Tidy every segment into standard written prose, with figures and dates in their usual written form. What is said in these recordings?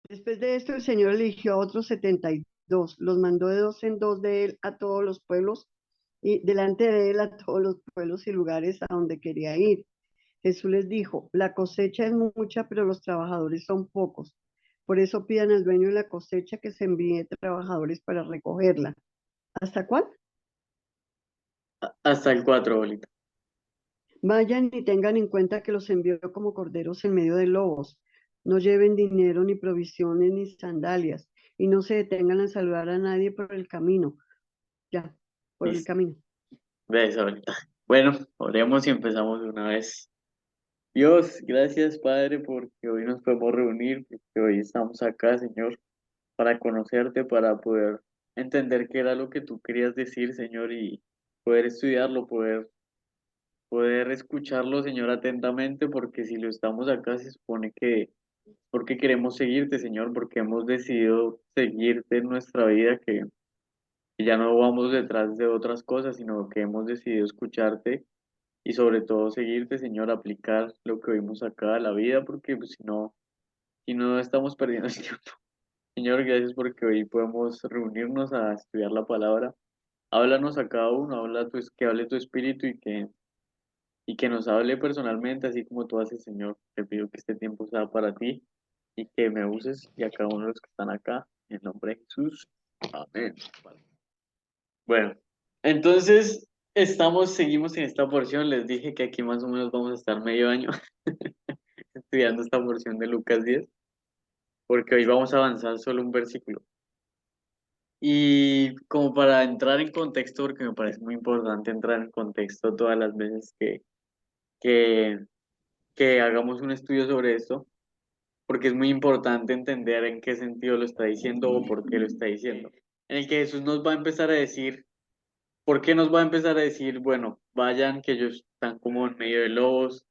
Después de esto, el Señor eligió a otros 72, los mandó de dos en dos de él a todos los pueblos y delante de él a todos los pueblos y lugares a donde quería ir. Jesús les dijo, la cosecha es mucha, pero los trabajadores son pocos. Por eso pidan al dueño de la cosecha que se envíe trabajadores para recogerla. ¿Hasta cuándo? Hasta el 4, bolita. Vayan y tengan en cuenta que los envió como corderos en medio de lobos. No lleven dinero, ni provisiones, ni sandalias, y no se detengan a saludar a nadie por el camino. Ya, por el Listo. camino. Ves, bolita. Bueno, oremos y empezamos de una vez. Dios, gracias, Padre, porque hoy nos podemos reunir, porque hoy estamos acá, Señor, para conocerte, para poder entender qué era lo que tú querías decir, Señor, y poder estudiarlo, poder escucharlo, Señor, atentamente, porque si lo estamos acá, se supone que porque queremos seguirte, Señor, porque hemos decidido seguirte en nuestra vida, que ya no vamos detrás de otras cosas, sino que hemos decidido escucharte y sobre todo seguirte, Señor, aplicar lo que oímos acá a la vida, porque pues, si no estamos perdiendo el tiempo. Señor, gracias porque hoy podemos reunirnos a estudiar la palabra. Háblanos a cada uno, que hable tu espíritu y que nos hable personalmente, así como tú haces, Señor. Te pido que este tiempo sea para ti y que me uses y a cada uno de los que están acá, en nombre de Jesús. Amén. Vale. Bueno, entonces seguimos en esta porción. Les dije que aquí más o menos vamos a estar medio año estudiando esta porción de Lucas 10, porque hoy vamos a avanzar solo un versículo. Y como para entrar en contexto, porque me parece muy importante entrar en contexto todas las veces que, que hagamos un estudio sobre esto, porque es muy importante entender en qué sentido lo está diciendo o por qué lo está diciendo. En el que Jesús nos va a empezar a decir, ¿por qué nos va a empezar a decir, bueno, vayan, que ellos están como en medio de lobos,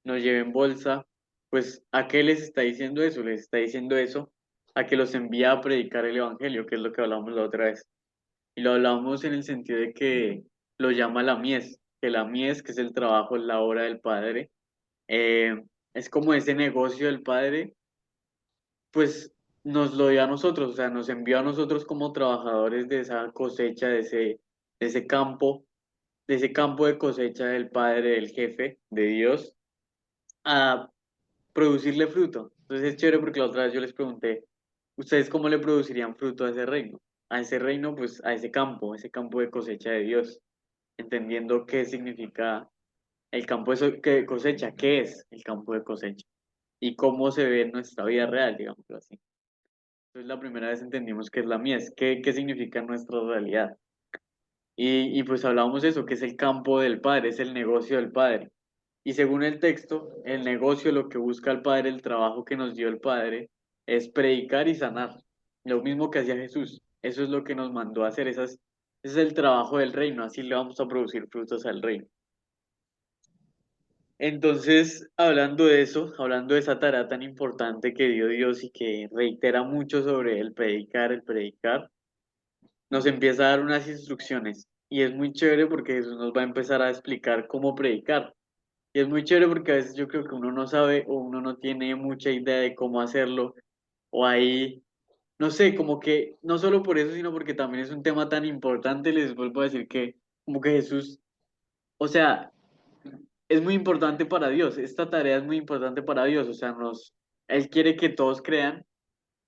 no lleven bolsa? Pues, ¿a qué les está diciendo eso? Les está diciendo eso a que los envía a predicar el evangelio, que es lo que hablamos la otra vez. Y lo hablamos en el sentido de que lo llama la mies, que la mies, que es el trabajo, la obra del Padre, eh, es como ese negocio del Padre, pues nos lo dio a nosotros, o sea, nos envió a nosotros como trabajadores de esa cosecha, de ese campo, de ese campo de cosecha del Padre, del Jefe, de Dios, a producirle fruto. Entonces es chévere porque la otra vez yo les pregunté, ¿ustedes cómo le producirían fruto a ese reino? A ese reino, pues a ese campo de cosecha de Dios, entendiendo qué significa el campo de cosecha, qué es el campo de cosecha y cómo se ve en nuestra vida real, digámoslo así. Entonces la primera vez entendimos qué es la mies, qué significa nuestra realidad. Y pues hablábamos de eso, que es el campo del Padre, es el negocio del Padre. Y según el texto, el negocio, lo que busca el Padre, el trabajo que nos dio el Padre, es predicar y sanar. Lo mismo que hacía Jesús. Eso es lo que nos mandó a hacer. Ese es el trabajo del reino. Así le vamos a producir frutos al reino. Entonces, hablando de eso, hablando de esa tarea tan importante que dio Dios y que reitera mucho sobre el predicar, nos empieza a dar unas instrucciones. Y es muy chévere porque Jesús nos va a empezar a explicar cómo predicar. Y es muy chévere porque a veces yo creo que uno no sabe o uno no tiene mucha idea de cómo hacerlo. O ahí, no sé, como que no solo por eso, sino porque también es un tema tan importante. Les vuelvo a decir que como que Jesús, o sea, es muy importante para Dios. Esta tarea es muy importante para Dios. O sea, Él quiere que todos crean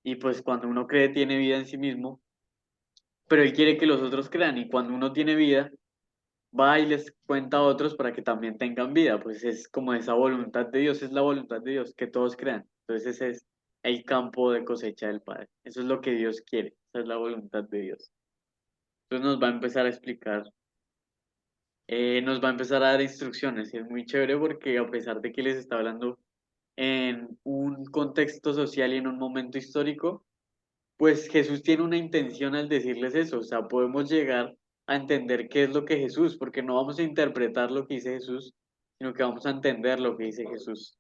y pues cuando uno cree tiene vida en sí mismo, pero Él quiere que los otros crean y cuando uno tiene vida va y les cuenta a otros para que también tengan vida, pues es como esa voluntad de Dios, es la voluntad de Dios, que todos crean. Entonces ese es el campo de cosecha del Padre. Eso es lo que Dios quiere, esa es la voluntad de Dios. Entonces nos va a empezar a explicar, nos va a empezar a dar instrucciones y es muy chévere porque a pesar de que les está hablando en un contexto social y en un momento histórico, pues Jesús tiene una intención al decirles eso, o sea, podemos llegar a entender qué es lo que Jesús, porque no vamos a interpretar lo que dice Jesús, sino que vamos a entender lo que dice Jesús.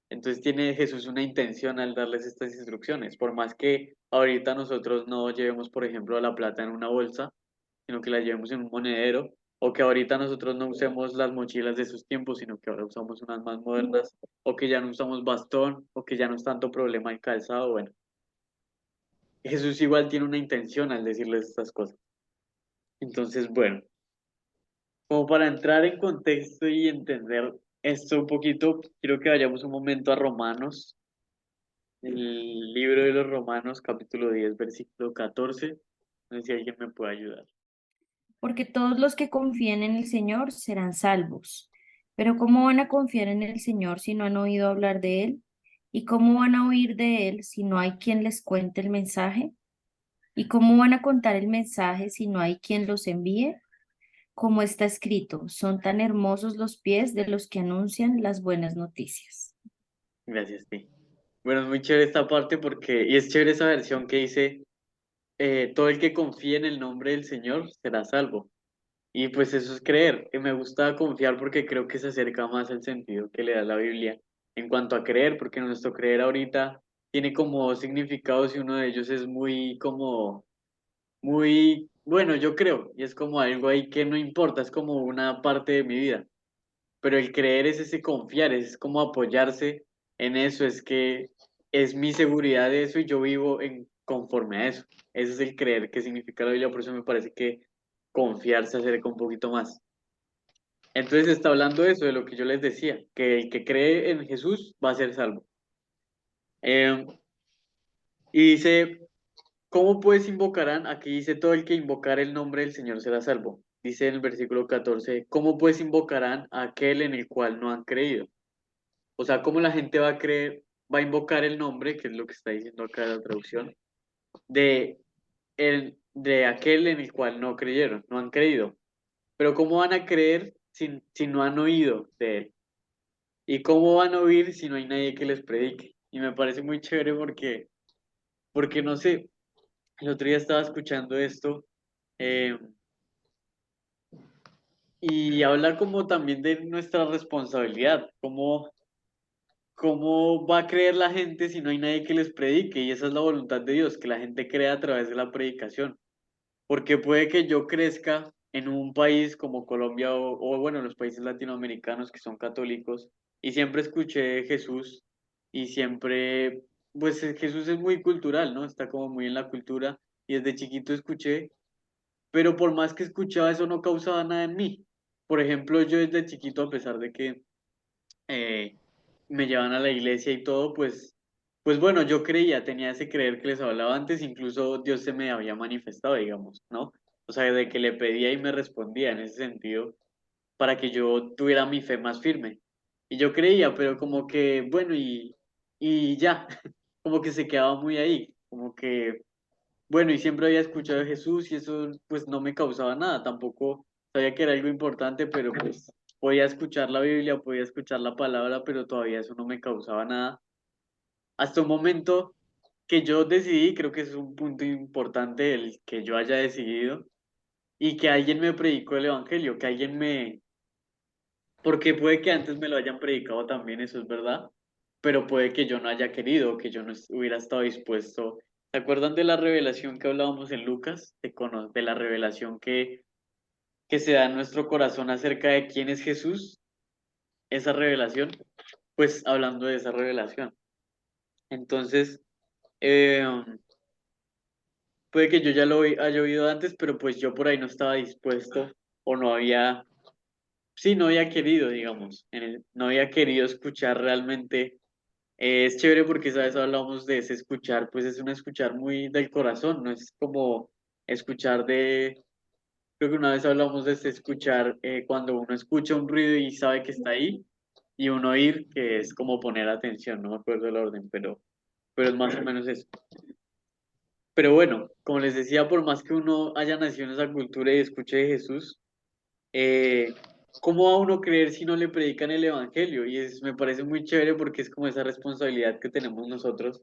Entonces tiene Jesús una intención al darles estas instrucciones, por más que ahorita nosotros no llevemos, por ejemplo, la plata en una bolsa, sino que la llevemos en un monedero, o que ahorita nosotros no usemos las mochilas de esos tiempos, sino que ahora usamos unas más modernas, o que ya no usamos bastón, o que ya no es tanto problema el calzado. Bueno, Jesús igual tiene una intención al decirles estas cosas. Entonces, bueno, como para entrar en contexto y entender esto un poquito, quiero que vayamos un momento a Romanos, el libro de los Romanos, capítulo 10 versículo 14. No sé si alguien me puede ayudar. Porque todos los que confíen en el Señor serán salvos. Pero ¿cómo van a confiar en el Señor si no han oído hablar de Él? ¿Y cómo van a oír de Él si no hay quien les cuente el mensaje? ¿Y cómo van a contar el mensaje si no hay quien los envíe? Como está escrito, son tan hermosos los pies de los que anuncian las buenas noticias. Gracias, sí. Bueno, es muy chévere esta parte porque, y es chévere esa versión que dice, todo el que confíe en el nombre del Señor será salvo. Y pues eso es creer. Y me gusta confiar porque creo que se acerca más al sentido que le da la Biblia en cuanto a creer, porque nuestro creer ahorita tiene como dos significados y uno de ellos es muy como, muy, bueno, yo creo, y es como algo ahí que no importa, es como una parte de mi vida. Pero el creer es ese confiar, es como apoyarse en eso, es que es mi seguridad de eso y yo vivo en conforme a eso. Ese es el creer que significa la Biblia, por eso me parece que confiar se acerca un poquito más. Entonces está hablando de eso, de lo que yo les decía, que el que cree en Jesús va a ser salvo. Eh, y dice, ¿cómo pues invocarán? Aquí dice, todo el que invocar el nombre del Señor será salvo. Dice en el versículo 14, ¿cómo pues invocarán a aquel en el cual no han creído? O sea, ¿cómo la gente va a creer, va a invocar el nombre, que es lo que está diciendo acá la traducción, de aquel en el cual no creyeron, no han creído? Pero ¿cómo van a creer si no han oído de él? ¿Y cómo van a oír si no hay nadie que les predique? Y me parece muy chévere porque no sé, el otro día estaba escuchando esto eh, y hablar como también de nuestra responsabilidad, ¿cómo va a creer la gente si no hay nadie que les predique? Y esa es la voluntad de Dios, que la gente crea a través de la predicación. Porque puede que yo crezca en un país como Colombia o bueno, los países latinoamericanos que son católicos y siempre escuché de Jesús y siempre, pues Jesús es muy cultural, ¿no? Está como muy en la cultura y desde chiquito escuché, pero por más que escuchaba eso no causaba nada en mí. Por ejemplo, yo desde chiquito, a pesar de que eh, me llevan a la iglesia y todo, pues bueno, yo creía, tenía ese creer que les hablaba antes, incluso Dios se me había manifestado, digamos, ¿no? O sea, de que le pedía y me respondía en ese sentido, para que yo tuviera mi fe más firme. Y yo creía, pero como que, bueno, y ya, como que se quedaba muy ahí, como que, bueno, y siempre había escuchado a Jesús y eso pues no me causaba nada, tampoco sabía que era algo importante, pero pues podía escuchar la Biblia, podía escuchar la palabra, pero todavía eso no me causaba nada. Hasta un momento que yo decidí, creo que es un punto importante el que yo haya decidido y que alguien me predicó el Evangelio, que alguien me, porque puede que antes me lo hayan predicado también, eso es verdad, pero puede que yo no haya querido, que yo no hubiera estado dispuesto. ¿Se acuerdan de la revelación que hablábamos en Lucas? De la revelación que se da en nuestro corazón acerca de quién es Jesús, esa revelación, pues hablando de esa revelación. Entonces, eh, puede que yo ya haya oído antes, pero pues yo por ahí no estaba dispuesto o no había, sí, no había querido, digamos, no había querido escuchar realmente. Es chévere porque, ¿sabes? Hablamos de ese escuchar, pues es un escuchar muy del corazón, no es como escuchar creo que una vez hablamos de ese escuchar cuando uno escucha un ruido y sabe que está ahí, y un oír que es como poner atención, no me acuerdo el orden, pero es más o menos eso. Pero bueno, como les decía, por más que uno haya nacido en esa cultura y escuche de Jesús, eh, ¿cómo va uno a creer si no le predican el Evangelio? Y me parece muy chévere porque es como esa responsabilidad que tenemos nosotros,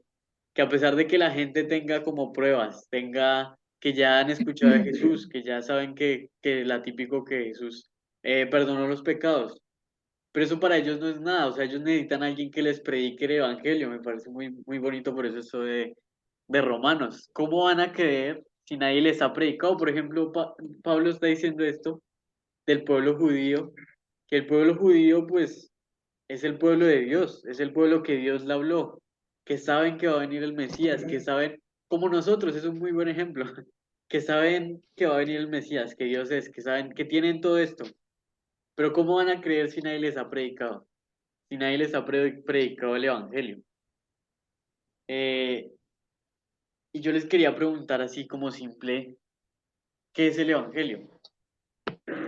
que a pesar de que la gente tenga como pruebas, tenga que ya han escuchado de Jesús, que ya saben que la típico que Jesús perdonó los pecados, pero eso para ellos no es nada, o sea, ellos necesitan a alguien que les predique el Evangelio, me parece muy, muy bonito por eso eso de Romanos. ¿Cómo van a creer si nadie les ha predicado? Por ejemplo, Pablo está diciendo esto del pueblo judío, que el pueblo judío pues es el pueblo de Dios, es el pueblo que Dios le habló, que saben que va a venir el Mesías, que saben, como nosotros, es un muy buen ejemplo, que saben que va a venir el Mesías, que Dios es, que saben que tienen todo esto, pero ¿cómo van a creer si nadie les ha predicado? Si nadie les ha predicado el Evangelio. Eh, y yo les quería preguntar así como simple, ¿qué es el Evangelio?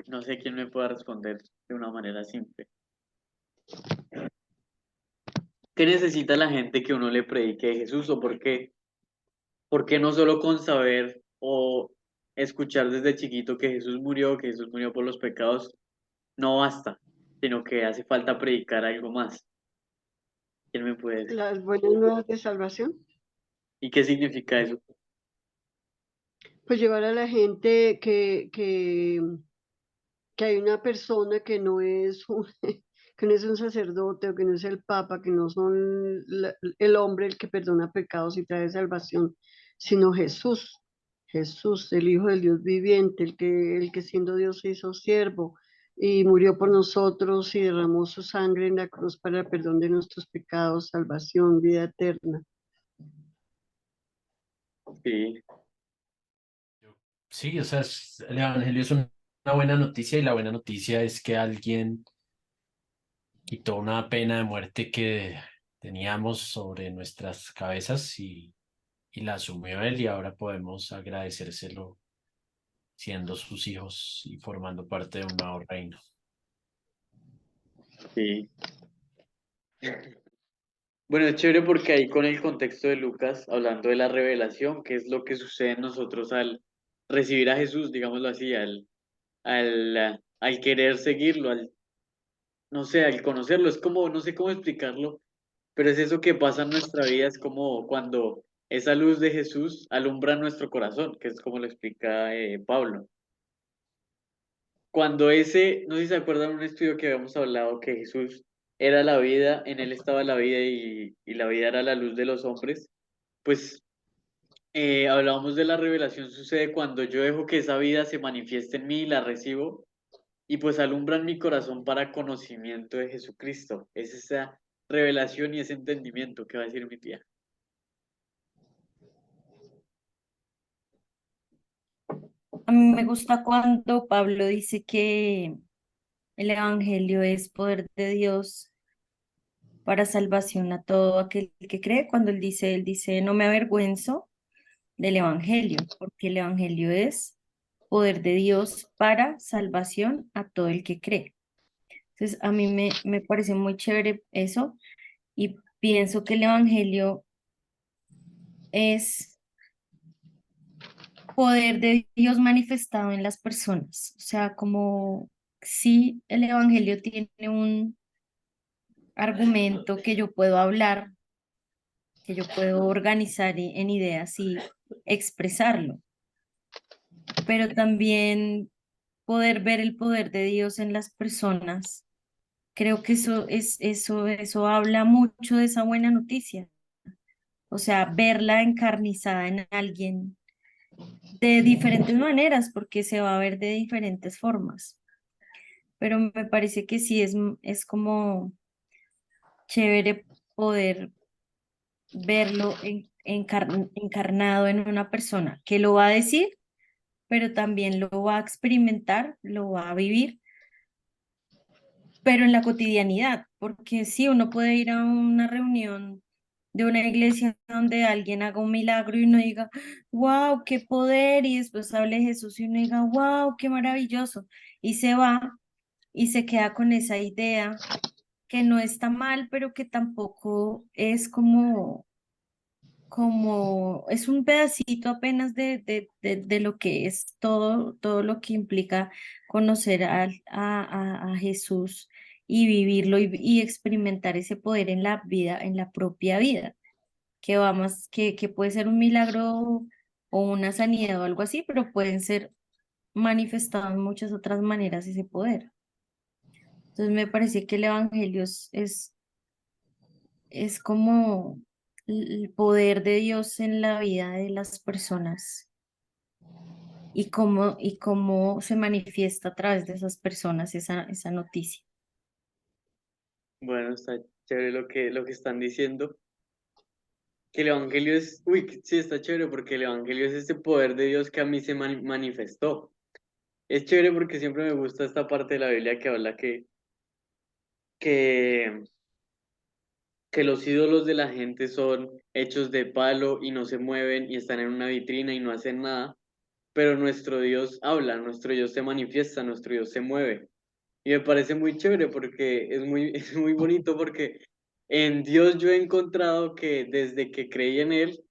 No sé quién me pueda responder de una manera simple. ¿Qué necesita la gente que uno le predique de Jesús o por qué? ¿Por qué no solo con saber o escuchar desde chiquito que Jesús murió por los pecados, no basta, sino que hace falta predicar algo más? ¿Quién me puede decir? Las buenas nuevas de salvación, ¿Y qué significa eso? pues llevar a la gente que hay una persona que no es un, que no es un sacerdote o que no es el papa, que no son el hombre el que perdona pecados y trae salvación, sino Jesús, Jesús, el Hijo del Dios viviente, el que siendo Dios se hizo siervo y murió por nosotros y derramó su sangre en la cruz para el perdón de nuestros pecados, salvación, vida eterna. Sí, Sí, o sea, el Evangelio es una buena noticia y la buena noticia es que alguien quitó una pena de muerte que teníamos sobre nuestras cabezas y la asumió él y ahora podemos agradecérselo siendo sus hijos y formando parte de un nuevo reino. sí. Bueno, es chévere porque ahí con el contexto de Lucas, hablando de la revelación, que es lo que sucede en nosotros al recibir a Jesús, digámoslo así, al querer seguirlo, no sé, al conocerlo, es como, no sé cómo explicarlo, pero es eso que pasa en nuestra vida, es como cuando esa luz de Jesús alumbra nuestro corazón, que es como lo explica Pablo. Cuando no sé si se acuerdan un estudio que habíamos hablado, que Jesús era la vida, en él estaba la vida y la vida era la luz de los hombres, pues hablábamos de la revelación, sucede cuando yo dejo que esa vida se manifieste en mí y la recibo, y pues alumbran mi corazón para conocimiento de Jesucristo. Es esa revelación y ese entendimiento que va a decir mi tía. A mí me gusta cuando Pablo dice que el Evangelio es poder de Dios para salvación a todo aquel que cree. Cuando él dice, no me avergüenzo del Evangelio, porque el Evangelio es poder de Dios para salvación a todo el que cree. Entonces, a mí me parece muy chévere eso y pienso que el Evangelio es poder de Dios manifestado en las personas. O sea, como si el Evangelio tiene un argumento que yo puedo hablar, que yo puedo organizar en ideas y expresarlo, pero también poder ver el poder de Dios en las personas. Creo que eso habla mucho de esa buena noticia. O sea, verla encarnizada en alguien de diferentes maneras, porque se va a ver de diferentes formas. Pero me parece que sí es como chévere poder verlo encarnado en una persona que lo va a decir, pero también lo va a experimentar, lo va a vivir, pero en la cotidianidad, porque sí, uno puede ir a una reunión de una iglesia donde alguien haga un milagro y uno diga, wow, qué poder, y después hable Jesús y uno diga, wow, qué maravilloso, y se va y se queda con esa idea que no está mal, pero que tampoco es como es un pedacito apenas de lo que es todo lo que implica conocer a Jesús y vivirlo y experimentar ese poder en la vida, en la propia vida, que va más, que puede ser un milagro o una sanidad o algo así, pero pueden ser manifestados en muchas otras maneras ese poder. Entonces me parece que el Evangelio es como el poder de Dios en la vida de las personas. y cómo se manifiesta a través de esas personas esa noticia. Bueno, está chévere lo que están diciendo. Que el Evangelio es, uy, sí, está chévere porque el Evangelio es ese poder de Dios que a mí se manifestó. Es chévere porque siempre me gusta esta parte de la Biblia que habla que, que los ídolos de la gente son hechos de palo y no se mueven y están en una vitrina y no hacen nada, pero nuestro Dios habla, nuestro Dios se manifiesta, nuestro Dios se mueve. Y me parece muy chévere porque es muy, es muy bonito porque en Dios yo he encontrado que desde que creí en Él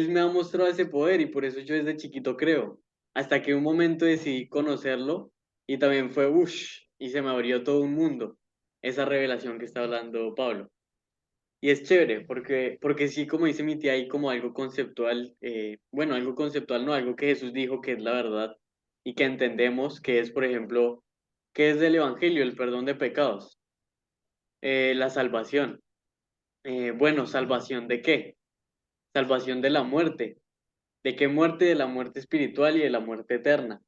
me ha mostrado ese poder y por eso yo desde chiquito creo. Hasta que un momento decidí conocerlo y también fue uff, y se me abrió todo un mundo. Esa revelación que está hablando Pablo. Y es chévere porque sí, como dice mi tía, hay como algo conceptual, bueno, algo conceptual, no, algo que Jesús dijo que es la verdad y que entendemos que es, por ejemplo, que es del Evangelio, el perdón de pecados, la salvación. Bueno, ¿salvación de qué? Salvación de la muerte. ¿De qué muerte? De la muerte espiritual y de la muerte eterna,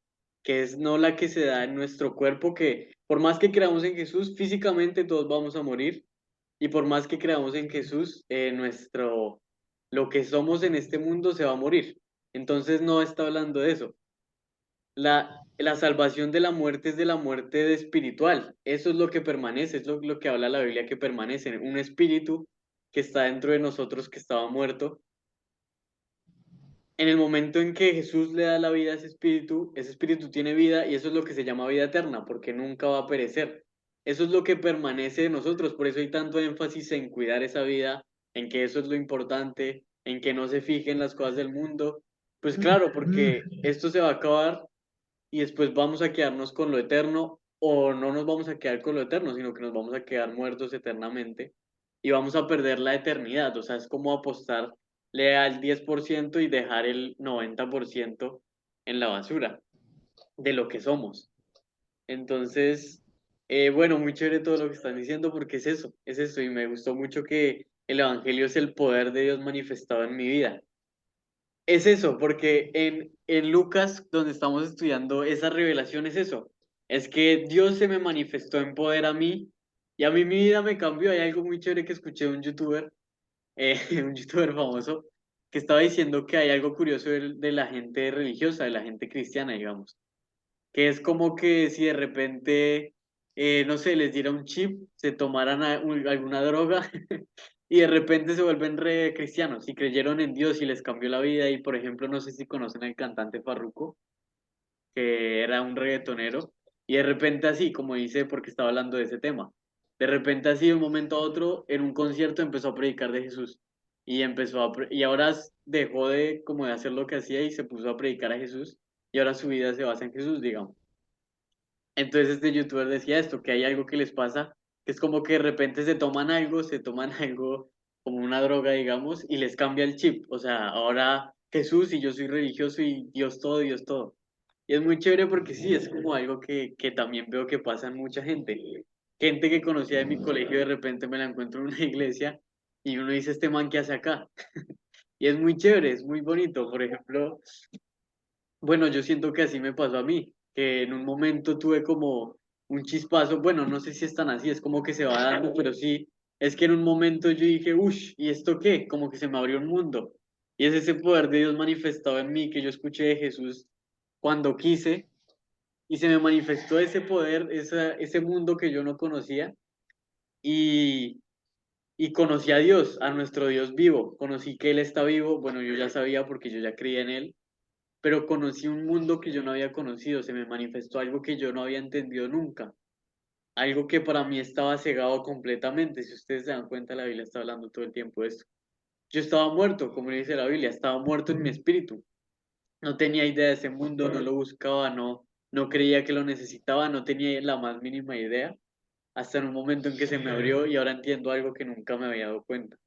que es no la que se da en nuestro cuerpo, que por más que creamos en Jesús, físicamente todos vamos a morir, y por más que creamos en Jesús, lo que somos en este mundo se va a morir. Entonces no está hablando de eso. La salvación de la muerte es de la muerte espiritual. Eso es lo que permanece, es lo que habla la Biblia que permanece. Un espíritu que está dentro de nosotros que estaba muerto en el momento en que Jesús le da la vida a ese espíritu tiene vida y eso es lo que se llama vida eterna, porque nunca va a perecer. Eso es lo que permanece de nosotros, por eso hay tanto énfasis en cuidar esa vida, en que eso es lo importante, en que no se fijen las cosas del mundo. Pues claro, porque esto se va a acabar y después vamos a quedarnos con lo eterno o no nos vamos a quedar con lo eterno, sino que nos vamos a quedar muertos eternamente y vamos a perder la eternidad. O sea, es como apostarle al 10% y dejar el 90% en la basura de lo que somos. Entonces, bueno, muy chévere todo lo que están diciendo porque es eso, y me gustó mucho que el Evangelio es el poder de Dios manifestado en mi vida. Es eso, porque en Lucas, donde estamos estudiando esa revelación, es eso. Es que Dios se me manifestó en poder a mí y a mí mi vida me cambió. Hay algo muy chévere que escuché de un youtuber, un youtuber famoso, que estaba diciendo que hay algo curioso de la gente religiosa, de la gente cristiana, digamos, que es como que si de repente, no sé, les diera un chip, se tomaran alguna droga y de repente se vuelven re cristianos y creyeron en Dios y les cambió la vida. Y por ejemplo, no sé si conocen al cantante Farruko, que era un reggaetonero, y de repente así, como dice, porque estaba hablando de ese tema, de repente así de un momento a otro, en un concierto empezó a predicar de Jesús y y ahora dejó de como de hacer lo que hacía y se puso a predicar a Jesús y ahora su vida se basa en Jesús, digamos. Entonces este youtuber decía esto, que hay algo que les pasa, que es como que de repente se toman algo como una droga, digamos, y les cambia el chip. O sea, ahora Jesús y yo soy religioso y Dios todo, Dios todo. Y es muy chévere porque sí, es como algo que también veo que pasa en mucha gente. Gente que conocía de mi colegio, de repente me la encuentro en una iglesia y uno dice, este man, ¿qué hace acá? Y es muy chévere, es muy bonito. Por ejemplo, bueno, yo siento que así me pasó a mí, que en un momento tuve como un chispazo, bueno, no sé si es tan así, es como que se va dando, pero sí, es que en un momento yo dije, uff, ¿y esto qué? Como que se me abrió un mundo. Y es ese poder de Dios manifestado en mí que yo escuché de Jesús cuando quise y se me manifestó ese poder, ese mundo que yo no conocía y, y conocí a Dios, a nuestro Dios vivo, conocí que Él está vivo, bueno, yo ya sabía porque yo ya creía en Él, pero conocí un mundo que yo no había conocido, se me manifestó algo que yo no había entendido nunca, algo que para mí estaba cegado completamente. Si ustedes se dan cuenta, la Biblia está hablando todo el tiempo de esto. Yo estaba muerto, como le dice la Biblia, estaba muerto en mi espíritu. No tenía idea de ese mundo, no lo buscaba, no creía que lo necesitaba, no tenía la más mínima idea, hasta en un momento en que se me abrió y ahora entiendo algo que nunca me había dado cuenta.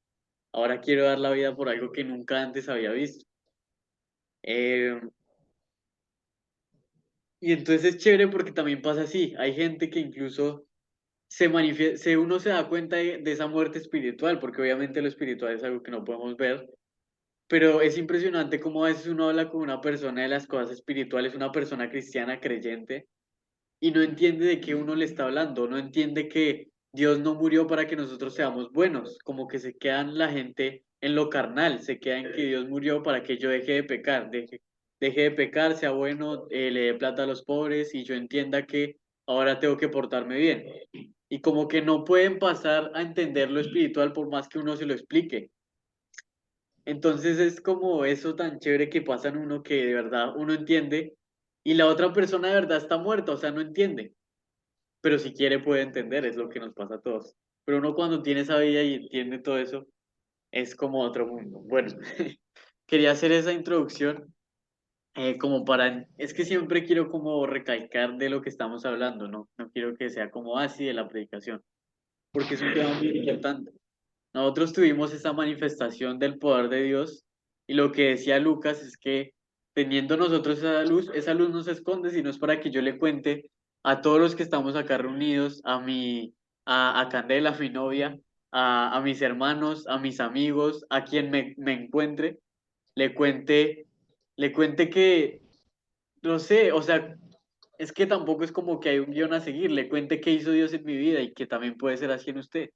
Ahora quiero dar la vida por algo que nunca antes había visto. Eh, Y entonces es chévere porque también pasa así. Hay gente que incluso se manifiesta, uno se da cuenta de esa muerte espiritual, porque obviamente lo espiritual es algo que no podemos ver, pero es impresionante cómo a veces uno habla con una persona de las cosas espirituales, una persona cristiana creyente, y no entiende de qué uno le está hablando, no entiende que Dios no murió para que nosotros seamos buenos, como que se quedan la gente en lo carnal, se queda en que Dios murió para que yo deje de pecar, deje de pecar, sea bueno, le dé plata a los pobres y yo entienda que ahora tengo que portarme bien. Y como que no pueden pasar a entender lo espiritual por más que uno se lo explique. Entonces es como eso tan chévere que pasa en uno que de verdad uno entiende y la otra persona de verdad está muerta, o sea, no entiende, pero si quiere puede entender, es lo que nos pasa a todos. Pero uno cuando tiene esa vida y entiende todo eso, es como otro mundo. Bueno, quería hacer esa introducción como para, es que siempre quiero como recalcar de lo que estamos hablando, ¿no? No quiero que sea como así de la predicación, porque es un tema muy importante. Nosotros tuvimos esa manifestación del poder de Dios y lo que decía Lucas es que teniendo nosotros esa luz no se esconde, sino es para que yo le cuente a todos los que estamos acá reunidos, a Candela, mi novia, a mis hermanos, a mis amigos, a quien me encuentre, le cuente, le cuente que, no sé, o sea, es que tampoco es como que hay un guión a seguir, le cuente qué hizo Dios en mi vida y que también puede ser así en usted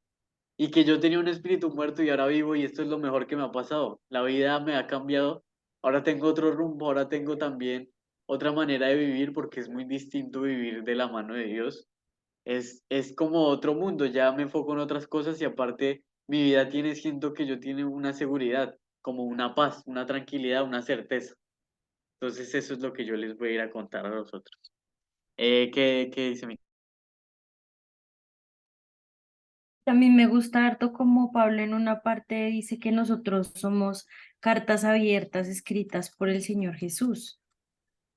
y que yo tenía un espíritu muerto y ahora vivo y esto es lo mejor que me ha pasado. La vida me ha cambiado, ahora tengo otro rumbo, ahora tengo también otra manera de vivir porque es muy distinto vivir de la mano de Dios. Es como otro mundo, ya me enfoco en otras cosas y aparte mi vida tiene, siento que yo tiene una seguridad, como una paz, una tranquilidad, una certeza. Entonces eso es lo que yo les voy a ir a contar a los otros. ¿Qué dice mi? También me gusta harto como Pablo en una parte dice que nosotros somos cartas abiertas escritas por el Señor Jesús.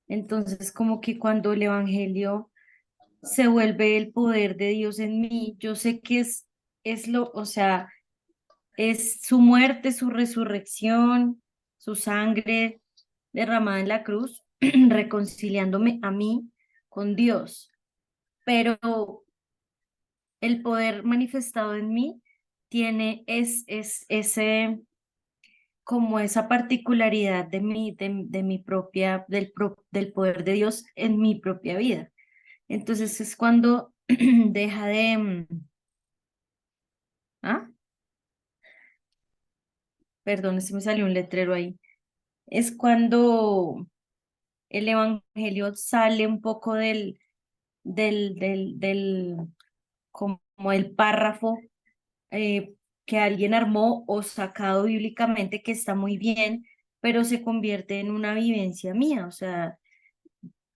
Entonces, como que cuando el Evangelio se vuelve el poder de Dios en mí, yo sé que o sea, es su muerte, su resurrección, su sangre derramada en la cruz, reconciliándome a mí con Dios. Pero el poder manifestado en mí tiene ese como esa particularidad de mi propia, del poder de Dios en mi propia vida. Entonces es cuando deja de, ah, perdón, se me salió un letrero ahí. Es cuando el evangelio sale un poco del como el párrafo que alguien armó o sacado bíblicamente que está muy bien, pero se convierte en una vivencia mía. O sea,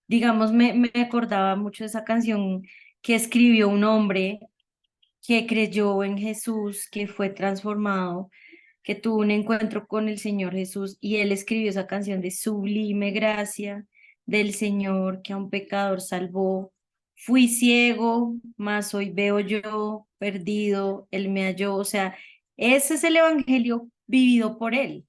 digamos, me acordaba mucho de esa canción que escribió un hombre que creyó en Jesús, que fue transformado, que tuvo un encuentro con el Señor Jesús y él escribió esa canción de sublime gracia del Señor que a un pecador salvó. Fui ciego, mas hoy veo yo, perdido, él me halló. O sea, ese es el evangelio vivido por él.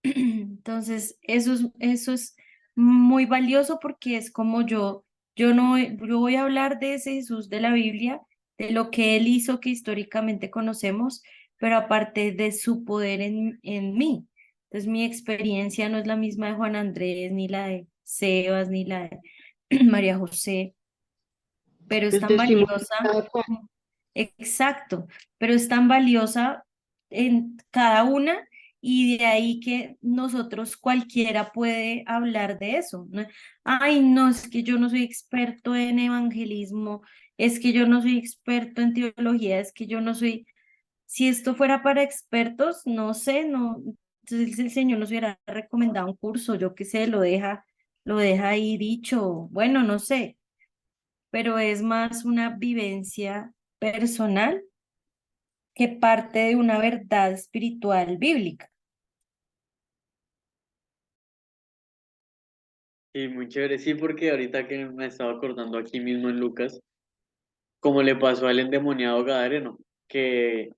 Entonces, eso es muy valioso porque es como yo no, yo voy a hablar de ese Jesús de la Biblia, de lo que él hizo que históricamente conocemos, pero aparte de su poder en mí. Entonces, mi experiencia no es la misma de Juan Andrés, ni la de Sebas, ni la de María José, pero es El tan testimonio de valiosa. cada cual. Exacto, pero es tan valiosa en cada una y de ahí que nosotros cualquiera puede hablar de eso, ¿no? Ay, no, es que yo no soy experto en evangelismo, es que yo no soy experto en teología, es que yo no soy, si esto fuera para expertos, no sé, no, entonces el Señor nos hubiera recomendado un curso, yo qué sé, lo deja ahí dicho, bueno, no sé, pero es más una vivencia personal que parte de una verdad espiritual bíblica. Y muy chévere, sí, porque ahorita que me estaba acordando aquí mismo en Lucas, como le pasó al endemoniado Gadareno, que,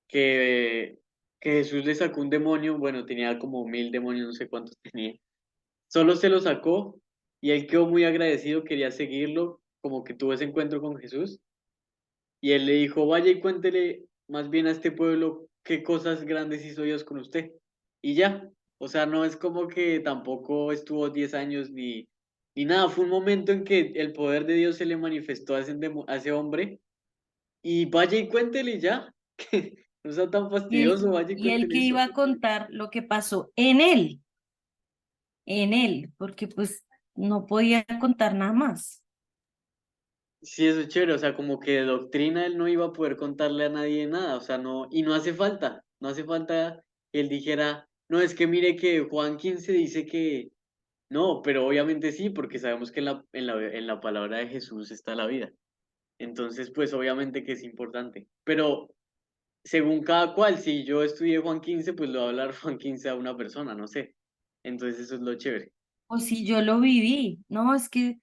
que Jesús le sacó un demonio, bueno, tenía como 1000 demonios, no sé cuántos tenía, solo se lo sacó y él quedó muy agradecido, quería seguirlo, como que tuvo ese encuentro con Jesús, y él le dijo, vaya y cuéntele más bien a este pueblo qué cosas grandes hizo Dios con usted. y ya. O sea, no es como que tampoco estuvo 10 años ni nada. Fue un momento en que el poder de Dios se le manifestó a ese hombre y vaya y cuéntele y ya. Que no sea tan fastidioso, vaya y Y él cuéntele que eso. iba a contar lo que pasó en él, porque pues no podía contar nada más. Sí, eso es chévere, o sea, como que de doctrina él no iba a poder contarle a nadie nada, o sea, no, y no hace falta que él dijera, no, es que mire que Juan 15 dice que, no, pero obviamente sí, porque sabemos que en la palabra de Jesús está la vida, entonces, pues obviamente que es importante, pero según cada cual, si yo estudié Juan 15 pues le voy a hablar Juan 15 a una persona, no sé, entonces eso es lo chévere. O si yo lo viví, no, es que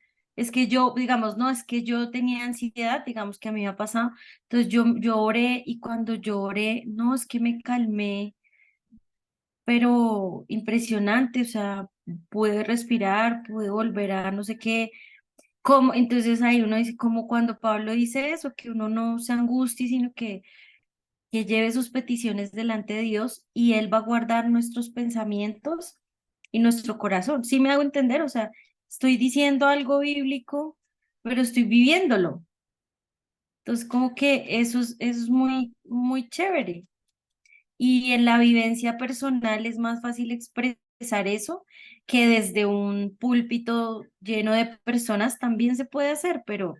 yo, digamos, no, es que yo tenía ansiedad, digamos que a mí me ha pasado, entonces yo oré y cuando lloré, no, es que me calmé, pero impresionante, o sea, pude respirar, pude volver a no sé qué, como, entonces ahí uno dice, como cuando Pablo dice eso, que uno no se angustie, sino que lleve sus peticiones delante de Dios y Él va a guardar nuestros pensamientos y nuestro corazón. ¿Sí me hago entender? O sea, estoy diciendo algo bíblico, pero estoy viviéndolo. Entonces, como que eso es muy, muy chévere. Y en la vivencia personal es más fácil expresar eso que desde un púlpito lleno de personas también se puede hacer, pero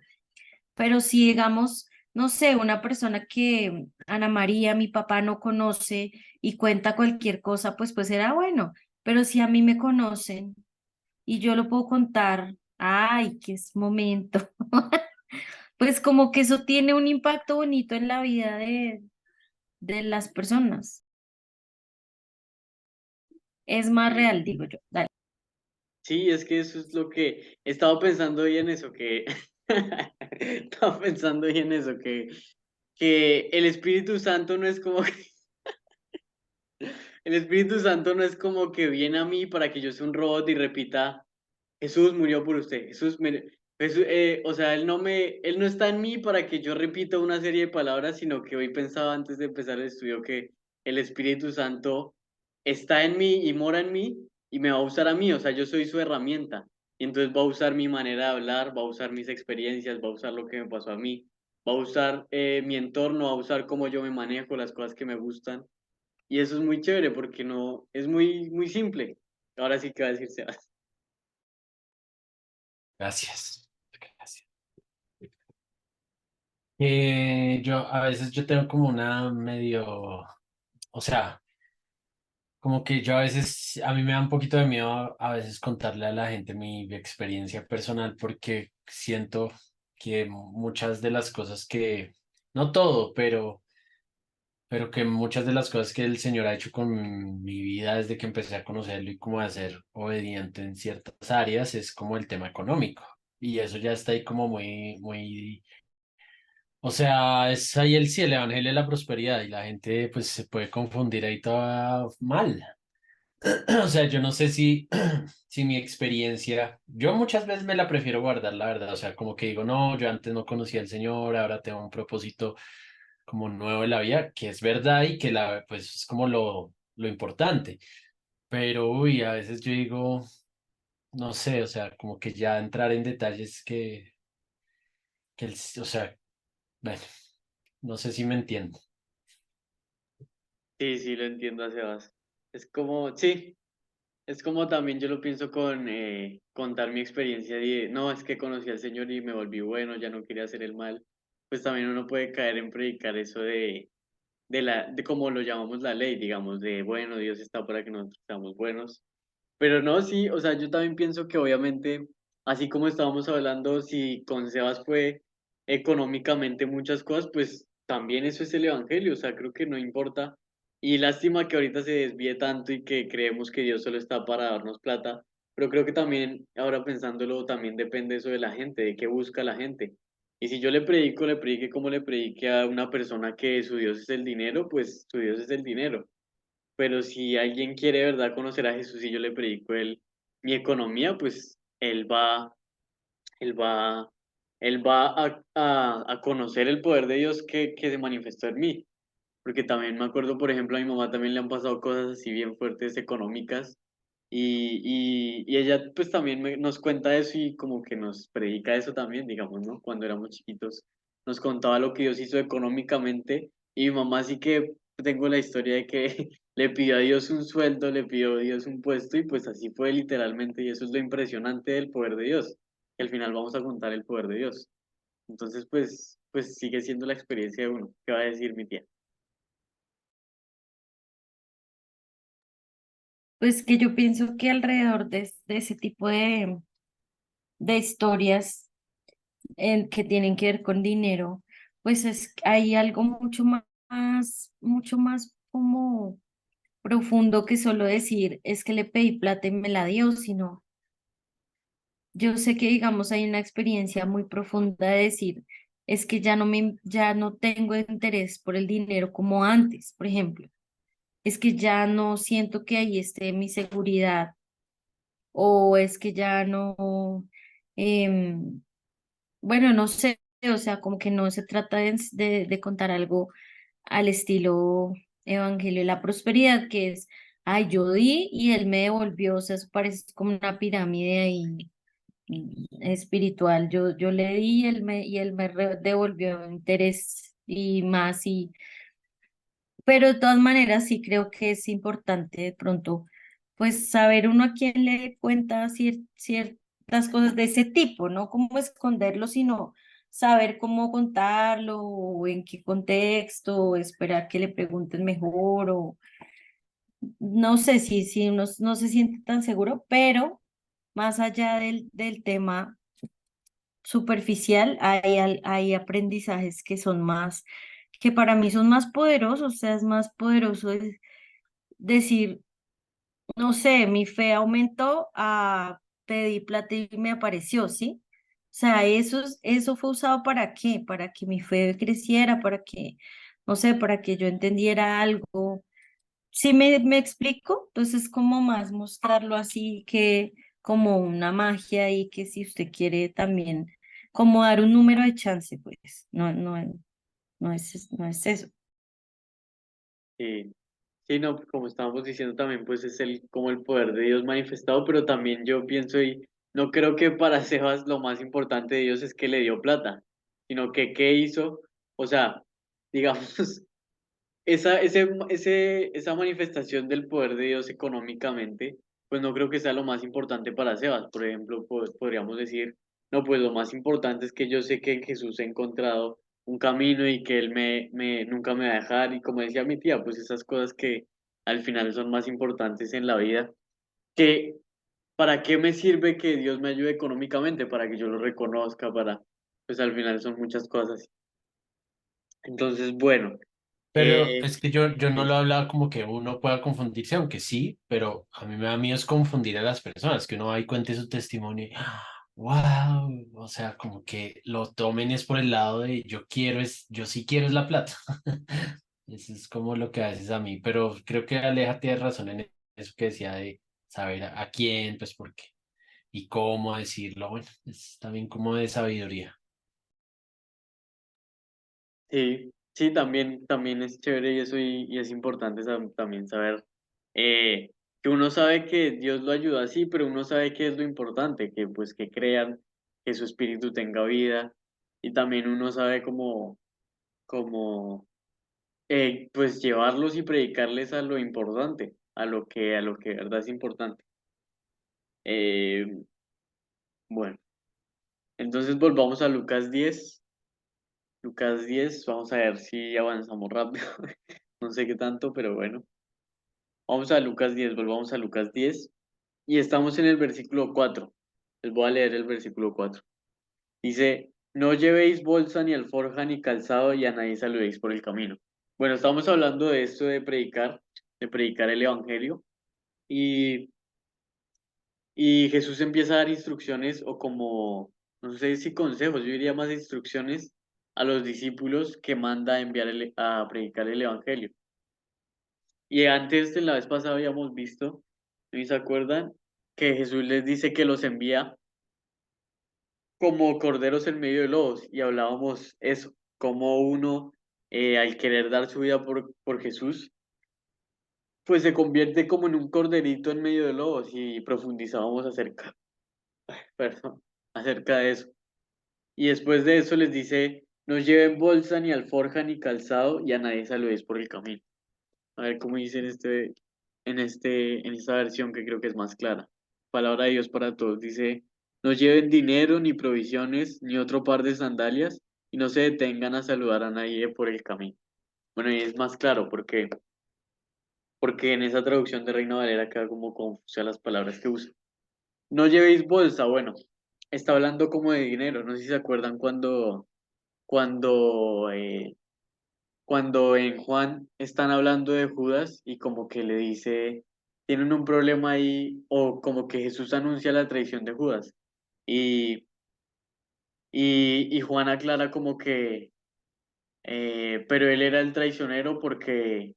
si digamos, no sé, una persona que Ana María, mi papá no conoce y cuenta cualquier cosa, pues será bueno. Pero si a mí me conocen y yo lo puedo contar, ay, qué es momento. Pues como que eso tiene un impacto bonito en la vida de las personas. Es más real, digo yo. Dale. Sí, es que eso es lo que he estado pensando hoy en eso, que estaba pensando hoy en eso, que el Espíritu Santo no es como que, el Espíritu Santo no es como que viene a mí para que yo sea un robot y repita, Jesús murió por usted, o sea, él no está en mí para que yo repita una serie de palabras, sino que hoy pensaba antes de empezar el estudio que el Espíritu Santo está en mí y mora en mí y me va a usar a mí, o sea, yo soy su herramienta. Y entonces va a usar mi manera de hablar, va a usar mis experiencias, va a usar lo que me pasó a mí, va a usar mi entorno, va a usar cómo yo me manejo, las cosas que me gustan. Y eso es muy chévere porque no, es muy, muy simple. Ahora sí que va a decir Sebas. Gracias. Gracias. Yo a veces yo tengo como una medio, o sea, como que yo a veces, a mí me da un poquito de miedo a veces contarle a la gente mi experiencia personal porque siento que muchas de las cosas que, no todo, pero que muchas de las cosas que el Señor ha hecho con mi vida desde que empecé a conocerlo y como a ser obediente en ciertas áreas es como el tema económico. Y eso ya está ahí como muy, muy, o sea, es ahí sí, el evangelio de la prosperidad y la gente pues se puede confundir ahí toda mal. O sea, yo no sé si, si mi experiencia, yo muchas veces me la prefiero guardar, la verdad. O sea, como que digo, no, yo antes no conocía al Señor, ahora tengo un propósito como nuevo de la vida, que es verdad y que pues es como lo importante. Pero, uy, a veces yo digo, no sé, o sea, como que ya entrar en detalles o sea, bueno, no sé si me entiendo. Sí, sí, lo entiendo, Sebas. Es como, sí, es como también yo lo pienso con contar mi experiencia de, no, es que conocí al Señor y me volví bueno, ya no quería hacer el mal. Pues también uno puede caer en predicar eso de como lo llamamos la ley, digamos, de, bueno, Dios está para que nosotros seamos buenos. Pero no, sí, o sea, yo también pienso que obviamente, así como estábamos hablando, si con Sebas fue económicamente muchas cosas, pues también eso es el evangelio, o sea, creo que no importa. Y lástima que ahorita se desvíe tanto y que creemos que Dios solo está para darnos plata, pero creo que también, ahora pensándolo, también depende eso de la gente, de qué busca la gente. Y si yo le predico, le predique como le predique a una persona que su Dios es el dinero, pues su Dios es el dinero. Pero si alguien quiere de verdad conocer a Jesús y yo le predico mi economía, pues él va, él va a conocer el poder de Dios que se manifestó en mí. porque también me acuerdo, por ejemplo, a mi mamá también le han pasado cosas así bien fuertes económicas y ella pues también nos cuenta eso y como que nos predica eso también, digamos, ¿no? Cuando éramos chiquitos nos contaba lo que Dios hizo económicamente y mi mamá sí que tengo la historia de que le pidió a Dios un sueldo, le pidió a Dios un puesto y pues así fue literalmente y eso es lo impresionante del poder de Dios, que al final vamos a contar el poder de Dios. Entonces pues sigue siendo la experiencia de uno. ¿Qué va a decir mi tía? Pues que yo pienso que alrededor de ese tipo de historias que tienen que ver con dinero, pues hay algo mucho más como profundo que solo decir es que le pedí plata y me la dio, sino yo sé que digamos hay una experiencia muy profunda de decir es que ya no tengo interés por el dinero como antes, por ejemplo, es que ya no siento que ahí esté mi seguridad o es que ya no, em, bueno, no sé, o sea, como que no se trata de contar algo al estilo Evangelio de la Prosperidad, que es, ay, yo di y él me devolvió, o sea, eso parece como una pirámide ahí espiritual. Yo le di y él me devolvió interés y más, pero de todas maneras sí creo que es importante de pronto, pues saber uno a quién le cuenta ciertas cosas de ese tipo, no cómo esconderlo, sino saber cómo contarlo, o en qué contexto, o esperar que le pregunten mejor, o no sé si uno no se siente tan seguro, pero más allá del tema superficial, hay aprendizajes que son más, que para mí son más poderosos, o sea, es más poderoso decir, no sé, mi fe aumentó a pedir plata y me apareció, ¿sí? O sea, eso fue usado para qué, para que mi fe creciera, para que, no sé, para que yo entendiera algo. ¿Sí me explico? Entonces, como más mostrarlo así que como una magia y que si usted quiere también, como dar un número de chance, pues, no es eso. Sí. Sí, no, como estábamos diciendo también, pues es como el poder de Dios manifestado, pero también yo pienso y no creo que para Sebas lo más importante de Dios es que le dio plata, sino que qué hizo, o sea, digamos, esa manifestación del poder de Dios económicamente, pues no creo que sea lo más importante para Sebas. Por ejemplo, podríamos decir, no, pues lo más importante es que yo sé que en Jesús he encontrado un camino y que Él nunca me va a dejar. Y como decía mi tía, pues esas cosas que al final son más importantes en la vida, que ¿para qué me sirve que Dios me ayude económicamente? Para que yo lo reconozca, pues al final son muchas cosas. Entonces, bueno, Pero eh, es que yo no lo sí, he hablado como que uno pueda confundirse, aunque sí, pero a mí me da miedo es confundir a las personas, que uno va y cuente su testimonio y, wow, o sea, como que lo tomen es por el lado de yo sí quiero es la plata. Eso es como lo que haces a mí, pero creo que Aleja tiene razón en eso que decía de saber a quién, pues por qué y cómo decirlo. Bueno, es también como de sabiduría. sí, sí, también es chévere y eso y es importante también saber eh, que uno sabe que Dios lo ayuda así, pero uno sabe que es lo importante, que pues que crean, que su espíritu tenga vida y también uno sabe cómo pues llevarlos y predicarles a lo importante, a lo que de verdad es importante. Eh, bueno, entonces volvamos a Lucas 10, vamos a ver si avanzamos rápido. No sé qué tanto, pero bueno. Vamos a Lucas 10, volvamos a Lucas 10 y estamos en el versículo 4. Les voy a leer el versículo 4. Dice, no llevéis bolsa ni alforja ni calzado y a nadie saludéis por el camino. Bueno, estamos hablando de esto de predicar el evangelio y, y Jesús empieza a dar instrucciones o como, no sé si consejos, yo diría más instrucciones a los discípulos que manda a enviar a predicar el evangelio. Y antes, en la vez pasada, habíamos visto, ¿no se acuerdan? Que Jesús les dice que los envía como corderos en medio de lobos. Y hablábamos eso, como uno al querer dar su vida por Jesús, pues se convierte como en un corderito en medio de lobos y profundizábamos perdón, acerca de eso. Y después de eso les dice, no lleven bolsa, ni alforja, ni calzado, y a nadie saludéis por el camino. A ver cómo dice en esta versión que creo que es más clara. Palabra de Dios para todos. Dice, no lleven dinero, ni provisiones, ni otro par de sandalias, y no se detengan a saludar a nadie por el camino. Bueno, y es más claro porque en esa traducción de Reina Valera queda como confusa las palabras que usa. No llevéis bolsa, bueno, está hablando como de dinero. No sé si se acuerdan cuando, eh, cuando en Juan están hablando de Judas y como que le dice, tienen un problema ahí, o como que Jesús anuncia la traición de Judas. Y, y Juan aclara como que, pero él era el traicionero porque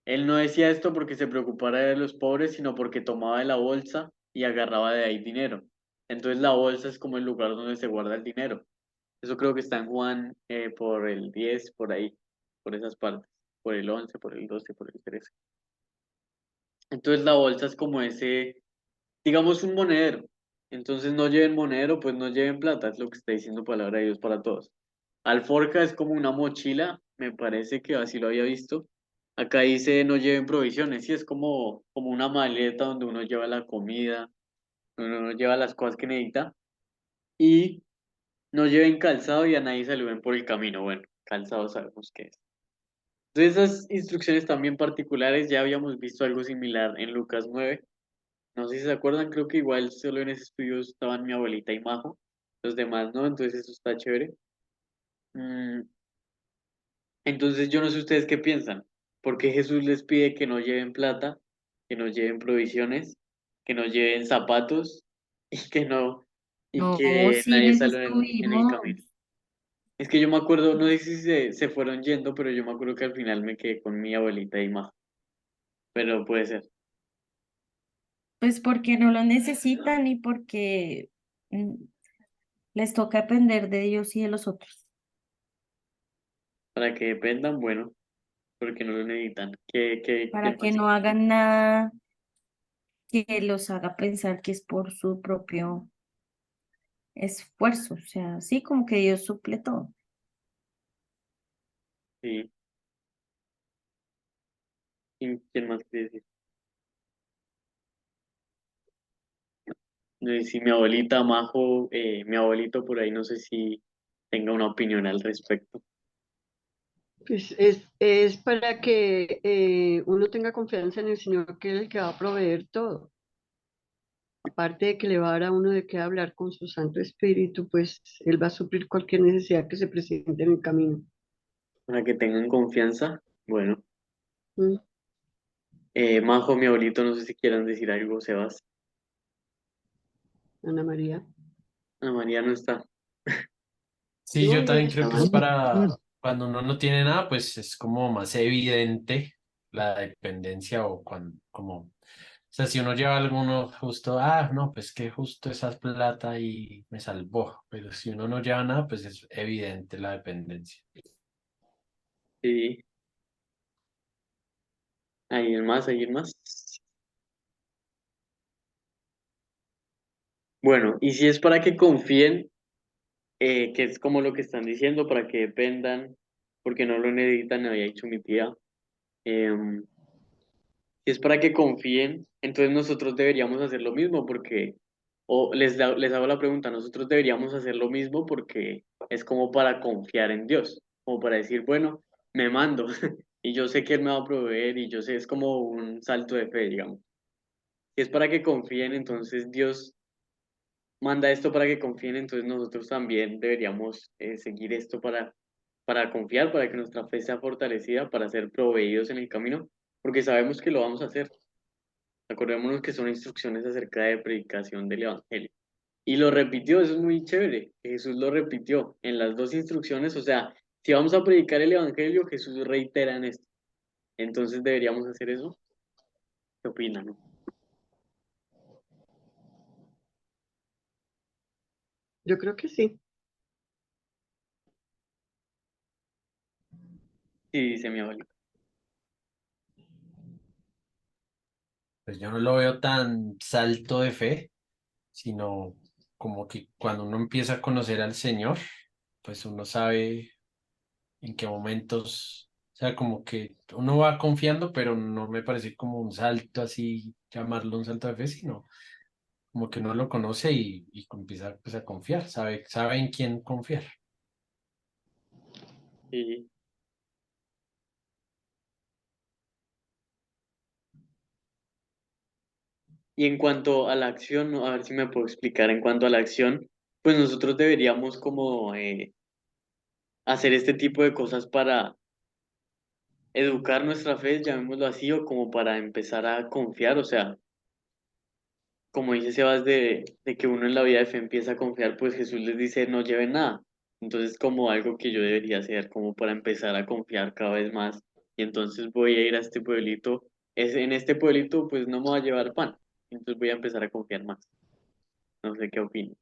él no decía esto porque se preocupara de los pobres, sino porque tomaba de la bolsa y agarraba de ahí dinero. Entonces la bolsa es como el lugar donde se guarda el dinero. Eso creo que está en Juan por el 10 por ahí, por esas partes, por el 11 por el 12 por el 13. Entonces la bolsa es como ese, digamos, un monedero. Entonces no lleven monedero, pues no lleven plata, es lo que está diciendo palabra de Dios para todos. Alforca es como una mochila, me parece que así lo había visto. Acá dice no lleven provisiones, sí, es como una maleta donde uno lleva la comida, donde uno lleva las cosas que necesita. Y no lleven calzado y a nadie saluden por el camino. Bueno, calzado sabemos qué es. Entonces esas instrucciones también particulares, ya habíamos visto algo similar en Lucas 9. No sé si se acuerdan, creo que igual solo en ese estudio estaban mi abuelita y Majo, los demás no, entonces eso está chévere. Mm, entonces yo no sé ustedes qué piensan, porque Jesús les pide que no lleven plata, que no lleven provisiones, que no lleven zapatos y que no, y No, que sí nadie les salga en el camino. estuvimos. Es que yo me acuerdo, no sé si se fueron yendo, pero yo me acuerdo que al final me quedé con mi abuelita y Majo, pero puede ser. Pues porque no lo necesitan y porque mm, les toca depender de Dios y de los otros, Para que dependan, bueno, porque no lo necesitan. ¿Qué para que más? no hagan nada que los haga pensar que es por su propio esfuerzo. O sea, sí, como que Dios suple todo. Sí, ¿quién más quiere decir? No sé si mi abuelita, Majo, mi abuelito por ahí, no sé si tenga una opinión al respecto. Pues es para que uno tenga confianza en el Señor, que es el que va a proveer todo. Aparte de que le va a dar a uno de qué hablar con su Santo Espíritu, pues Él va a suplir cualquier necesidad que se presente en el camino. Para que tengan confianza. Bueno, ¿Mm? Majo, mi abuelito, no sé si quieran decir algo, Sebas. Ana María. Ana María no está. Sí, No, yo ella también creo que es estaba. para cuando uno no tiene nada, pues es como más evidente la dependencia o cuando, como, o sea, si uno lleva alguno justo, no, pues que justo esa plata y me salvó, pero si uno no lleva nada, pues es evidente la dependencia. Sí, ¿alguien más? ¿Alguien más? Bueno, y si es para que confíen, que es como lo que están diciendo, para que dependan, porque no lo necesitan, había dicho mi tía. em, Si es para que confíen, entonces nosotros deberíamos hacer lo mismo, porque, o les hago la pregunta, nosotros deberíamos hacer lo mismo porque es como para confiar en Dios, como para decir, bueno, me mando y yo sé que Él me va a proveer y yo sé, es como un salto de fe, digamos. Si es para que confíen, entonces Dios manda esto para que confíen, entonces nosotros también deberíamos seguir esto para confiar, para que nuestra fe sea fortalecida, para ser proveídos en el camino, porque sabemos que lo vamos a hacer. Acordémonos que son instrucciones acerca de predicación del Evangelio. Y lo repitió, eso es muy chévere. Jesús lo repitió en las dos instrucciones. O sea, si vamos a predicar el Evangelio, Jesús reitera en esto. Entonces deberíamos hacer eso. ¿Qué opinan? No? Yo creo que sí. Sí, dice mi abuelita. Pues yo no lo veo tan salto de fe, sino como que cuando uno empieza a conocer al Señor, pues uno sabe en qué momentos, o sea, como que uno va confiando, pero no me parece como un salto así, llamarlo un salto de fe, sino como que uno lo conoce y empieza pues, a confiar, sabe en quién confiar. Sí. Y en cuanto a la acción, ¿no? A ver si me puedo explicar, en cuanto a la acción, pues nosotros deberíamos como hacer este tipo de cosas para educar nuestra fe, llamémoslo así, o como para empezar a confiar, o sea, como dice Sebas, de que uno en la vida de fe empieza a confiar, pues Jesús les dice, no lleven nada. Entonces, como algo que yo debería hacer, como para empezar a confiar cada vez más. Y entonces voy a ir a este pueblito. En este pueblito, pues no me va a llevar pan. Entonces voy a empezar a confiar más. No sé qué opino.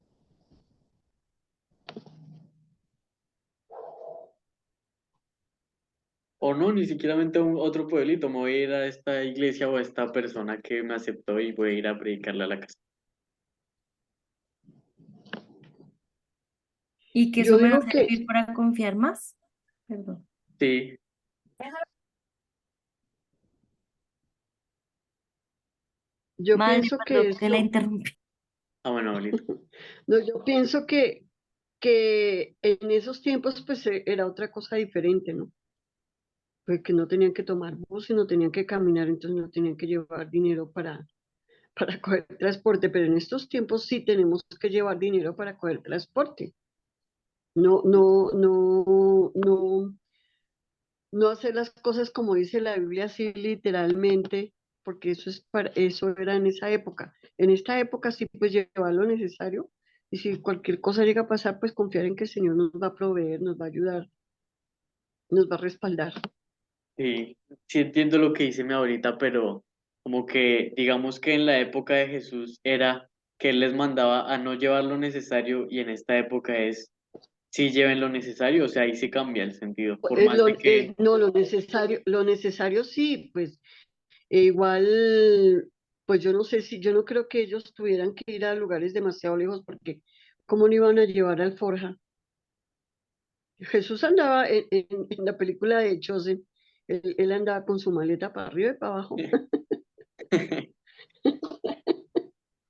O no, ni siquiera a otro pueblito. Me voy a ir a esta iglesia o a esta persona que me aceptó y voy a ir a predicarle a la casa. ¿Y que Yo eso me va digo a que, servir para confiar más? Perdón. Sí, yo Madre, pienso que perdón que la eso, interrumpí. ah, bueno, abuelita. no, yo pienso que en esos tiempos pues era otra cosa diferente, ¿no? Pues que no tenían que tomar bus, sino tenían que caminar, entonces no tenían que llevar dinero para coger transporte, pero en estos tiempos sí tenemos que llevar dinero para coger transporte. No, no, no, no, no hacer las cosas como dice la Biblia así literalmente, porque eso era en esa época. En esta época sí pues llevar lo necesario y si cualquier cosa llega a pasar, pues confiar en que el Señor nos va a proveer, nos va a ayudar, nos va a respaldar. Sí, sí entiendo lo que dice mi abuelita, pero como que digamos que en la época de Jesús era que él les mandaba a no llevar lo necesario y en esta época es sí lleven lo necesario, o sea, ahí se cambia el sentido, por más de que, No, lo necesario sí, pues igual, pues yo no sé si, yo no creo que ellos tuvieran que ir a lugares demasiado lejos porque ¿cómo no iban a llevar alforja? Jesús andaba en la película de Chosen, él andaba con su maleta para arriba y para abajo.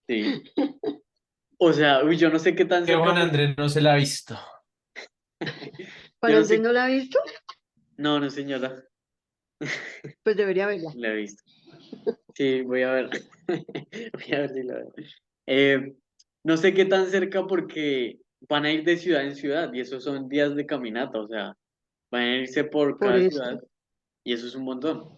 sí, o sea, uy, yo no sé qué tan Que cerca, Juan Andrés no se la ha visto. yo Juan no Andrés sé, no la ha visto, no, no señora, pues debería verla. la he visto, sí, voy a ver, voy a ver si la veo. Eh, no sé qué tan cerca porque van a ir de ciudad en ciudad y esos son días de caminata, o sea, van a irse por Por cada eso, ciudad y eso es un montón.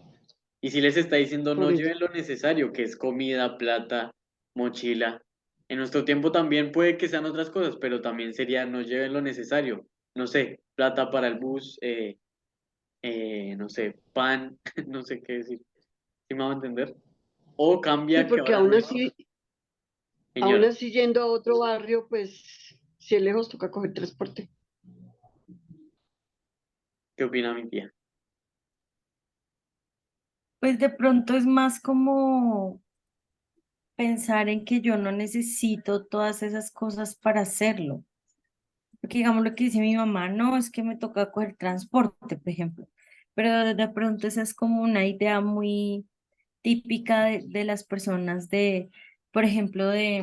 Y si les está diciendo por no eso. lleven lo necesario, que es comida, plata, mochila. En nuestro tiempo también puede que sean otras cosas, pero también sería no lleven lo necesario. No sé, plata para el bus, no sé, pan, no sé qué decir. ¿Sí me va a entender? O Sí, cambia que porque ahora no es. aún Señora, así yendo a otro barrio, pues si es lejos toca coger transporte. ¿qué opina mi tía? Pues de pronto es más como pensar en que yo no necesito todas esas cosas para hacerlo. Porque digamos lo que dice mi mamá, no, es que me toca coger transporte, por ejemplo. Pero de pronto esa es como una idea muy típica de las personas de, por ejemplo, de,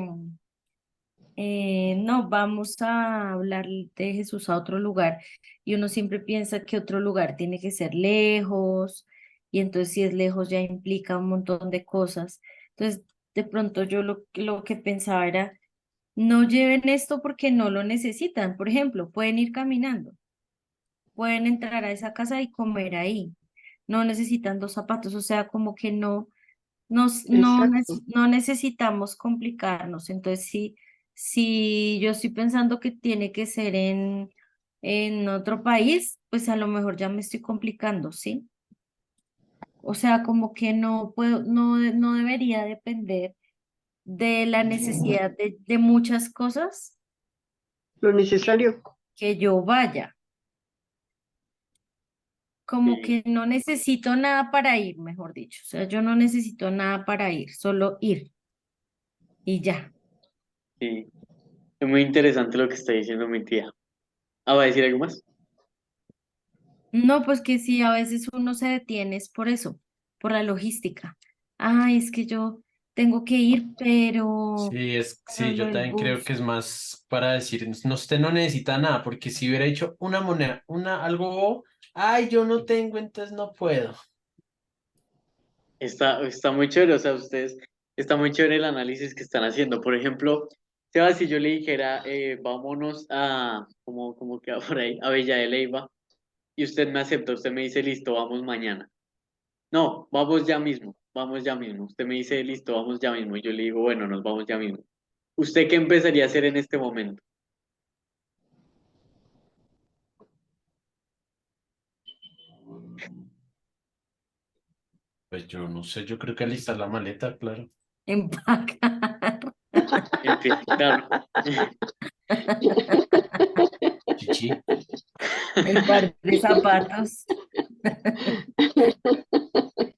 no, vamos a hablar de Jesús a otro lugar y uno siempre piensa que otro lugar tiene que ser lejos y entonces si es lejos ya implica un montón de cosas. Entonces, de pronto yo lo que pensaba era, no lleven esto porque no lo necesitan. Por ejemplo, pueden ir caminando, pueden entrar a esa casa y comer ahí. No necesitan dos zapatos, o sea, como que Exacto. no necesitamos complicarnos. Entonces, si yo estoy pensando que tiene que ser en otro país, pues a lo mejor ya me estoy complicando, ¿sí? O sea, como que no puedo, no debería depender de la necesidad de muchas cosas Lo necesario. que yo vaya. como Sí, que no necesito nada para ir, mejor dicho. O sea, yo no necesito nada para ir, solo ir y ya. sí. Es muy interesante lo que está diciendo mi tía. Ah, ¿va a decir algo más? No, pues que sí, a veces uno se detiene es por eso, por la logística. Ay, es que yo tengo que ir, pero Sí, lo yo del también creo que bus. es más para decir, no, usted no necesita nada, porque si hubiera hecho una moneda, algo, bobo, ay, yo no tengo, entonces no puedo. Está muy chévere, o sea, ustedes, está muy chévere el análisis que están haciendo. Por ejemplo, Sebas, si yo le dijera, vámonos a, como queda por ahí, a Villa de Leyva, y usted me acepta, usted me dice, listo, vamos mañana. No, vamos ya mismo, vamos ya mismo. Usted me dice, listo, vamos ya mismo, y yo le digo, bueno, nos vamos ya mismo. ¿Usted qué empezaría a hacer en este momento? Pues yo no sé, yo creo que alistar la maleta, claro. Empacar. Empieza, claro. Chichi. El par de zapatos.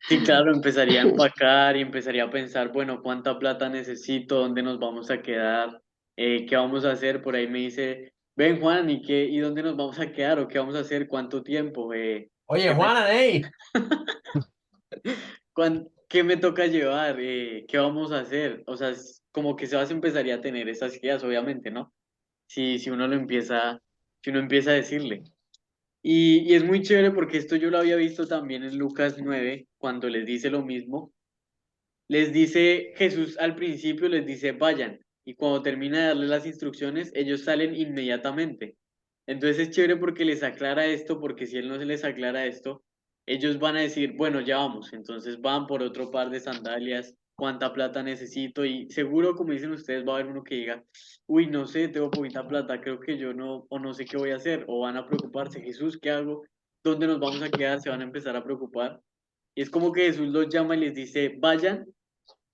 Sí, claro, empezaría a empacar y empezaría a pensar, bueno, ¿cuánta plata necesito? ¿Dónde nos vamos a quedar? ¿Qué vamos a hacer? Por ahí me dice, ven Juan, ¿y dónde nos vamos a quedar? ¿O qué vamos a hacer? ¿Cuánto tiempo? Oye, ¿Qué me, Juana, hey. qué me toca llevar? ¿Qué vamos a hacer? O sea, como que Sebas empezaría a tener esas ideas, obviamente, ¿no? Si uno lo empieza, si uno empieza a decirle. Y es muy chévere porque esto yo lo había visto también en Lucas 9 cuando les dice lo mismo. Les dice Jesús al principio, les dice vayan, y cuando termina de darle las instrucciones, ellos salen inmediatamente. Entonces es chévere porque les aclara esto, porque si él no se les aclara esto, ellos van a decir, bueno, ya vamos, entonces van por otro par de sandalias, cuánta plata necesito, y seguro, como dicen ustedes, va a haber uno que diga, uy, no sé, tengo poquita plata, creo que yo no, o no sé qué voy a hacer, o van a preocuparse, Jesús, ¿qué hago? ¿Dónde nos vamos a quedar? Se van a empezar a preocupar. Y es como que Jesús los llama y les dice, vayan,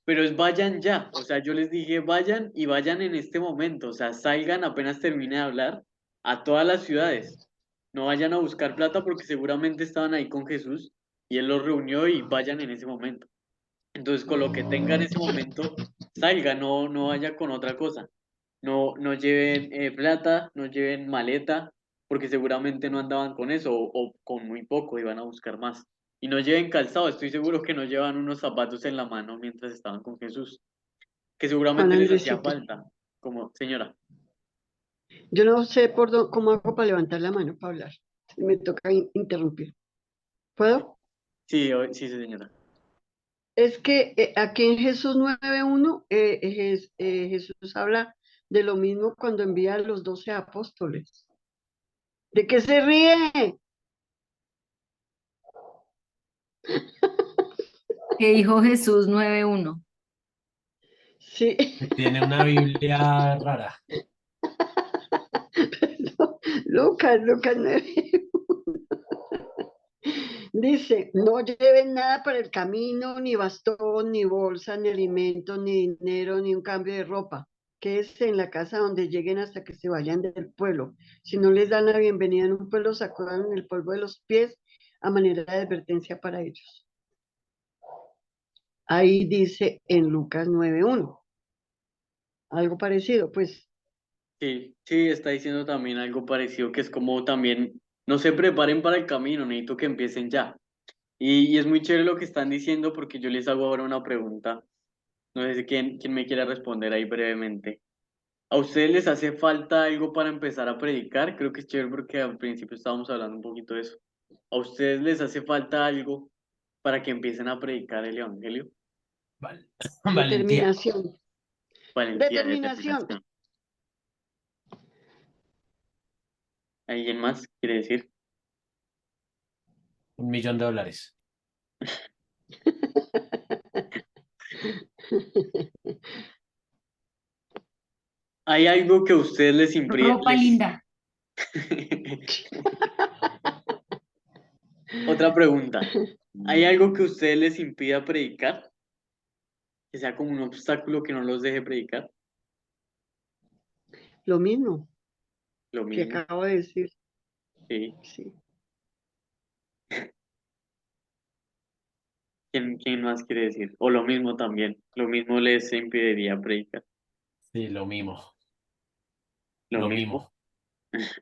pero es vayan ya, o sea, yo les dije vayan y vayan en este momento, o sea, salgan apenas termine de hablar a todas las ciudades, no vayan a buscar plata porque seguramente estaban ahí con Jesús y él los reunió y vayan en ese momento. Entonces, con lo que tenga en ese momento, salga, no vaya con otra cosa. No lleven plata, no lleven maleta, porque seguramente no andaban con eso o con muy poco, iban a buscar más. Y no lleven calzado, estoy seguro que no llevan unos zapatos en la mano mientras estaban con Jesús, que Juan seguramente les hacía Andresito, falta, como señora. yo no sé cómo hago para levantar la mano para hablar. Me toca interrumpir. ¿Puedo? Sí, sí, sí, señora. Es que aquí en Jesús 9:1, Jesús habla de lo mismo cuando envía a los 12 apóstoles. ¿De qué se ríe? Que dijo Jesús 9:1. Sí, Tiene una Biblia rara. Lucas 9. Dice, no lleven nada para el camino, ni bastón, ni bolsa, ni alimento, ni dinero, ni un cambio de ropa. Quédense en la casa donde lleguen hasta que se vayan del pueblo. Si no les dan la bienvenida en un pueblo, sacudan el polvo de los pies a manera de advertencia para ellos. Ahí dice en Lucas 9:1. Algo parecido, pues. Sí, sí, está diciendo también algo parecido, que es como también, no se preparen para el camino, necesito que empiecen ya. Y es muy chévere lo que están diciendo porque yo les hago ahora una pregunta. No sé si quién me quiere responder ahí brevemente. ¿A ustedes les hace falta algo para empezar a predicar? Creo que es chévere porque al principio estábamos hablando un poquito de eso. ¿A ustedes les hace falta algo para que empiecen a predicar el evangelio? Val- Valentía. Determinación. Valentía, Determinación. determinación. ¿Alguien más quiere decir? $1.000.000. ¿Hay algo que a ustedes les impide, Ropa linda. Otra pregunta. ¿Hay algo que a ustedes les impida predicar? Que sea como un obstáculo que no los deje predicar. Lo mismo Lo que mismo. acabo de decir. Sí. Sí. ¿Quién más quiere decir? O lo mismo también, lo mismo les impediría predicar. Sí, lo mismo, Lo lo mismo. mismo.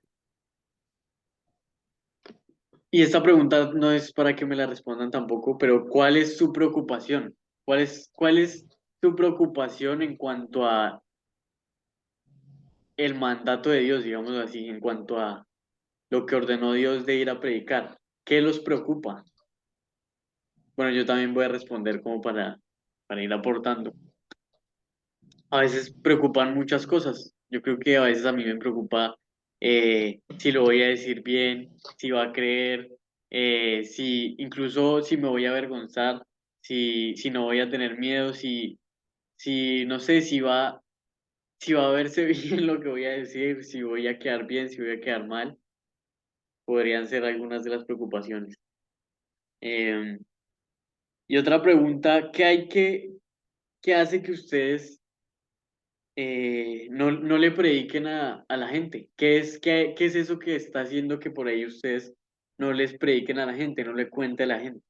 Y esta pregunta no es para que me la respondan tampoco, pero ¿cuál es su preocupación? ¿Cuál es su preocupación en cuanto a el mandato de Dios, digamos así, en cuanto a lo que ordenó Dios de ir a predicar? ¿Qué los preocupa? Bueno, yo también voy a responder como para ir aportando. A veces preocupan muchas cosas. Yo creo que a veces a mí me preocupa si lo voy a decir bien, si va a creer, incluso si me voy a avergonzar, si no voy a tener miedo, si no sé, si va a verse bien lo que voy a decir, si voy a quedar bien, si voy a quedar mal, podrían ser algunas de las preocupaciones. Eh, y otra pregunta, ¿qué hace que ustedes no le prediquen a la gente? ¿Qué es eso que está haciendo que por ahí ustedes no les prediquen a la gente, no le cuente a la gente?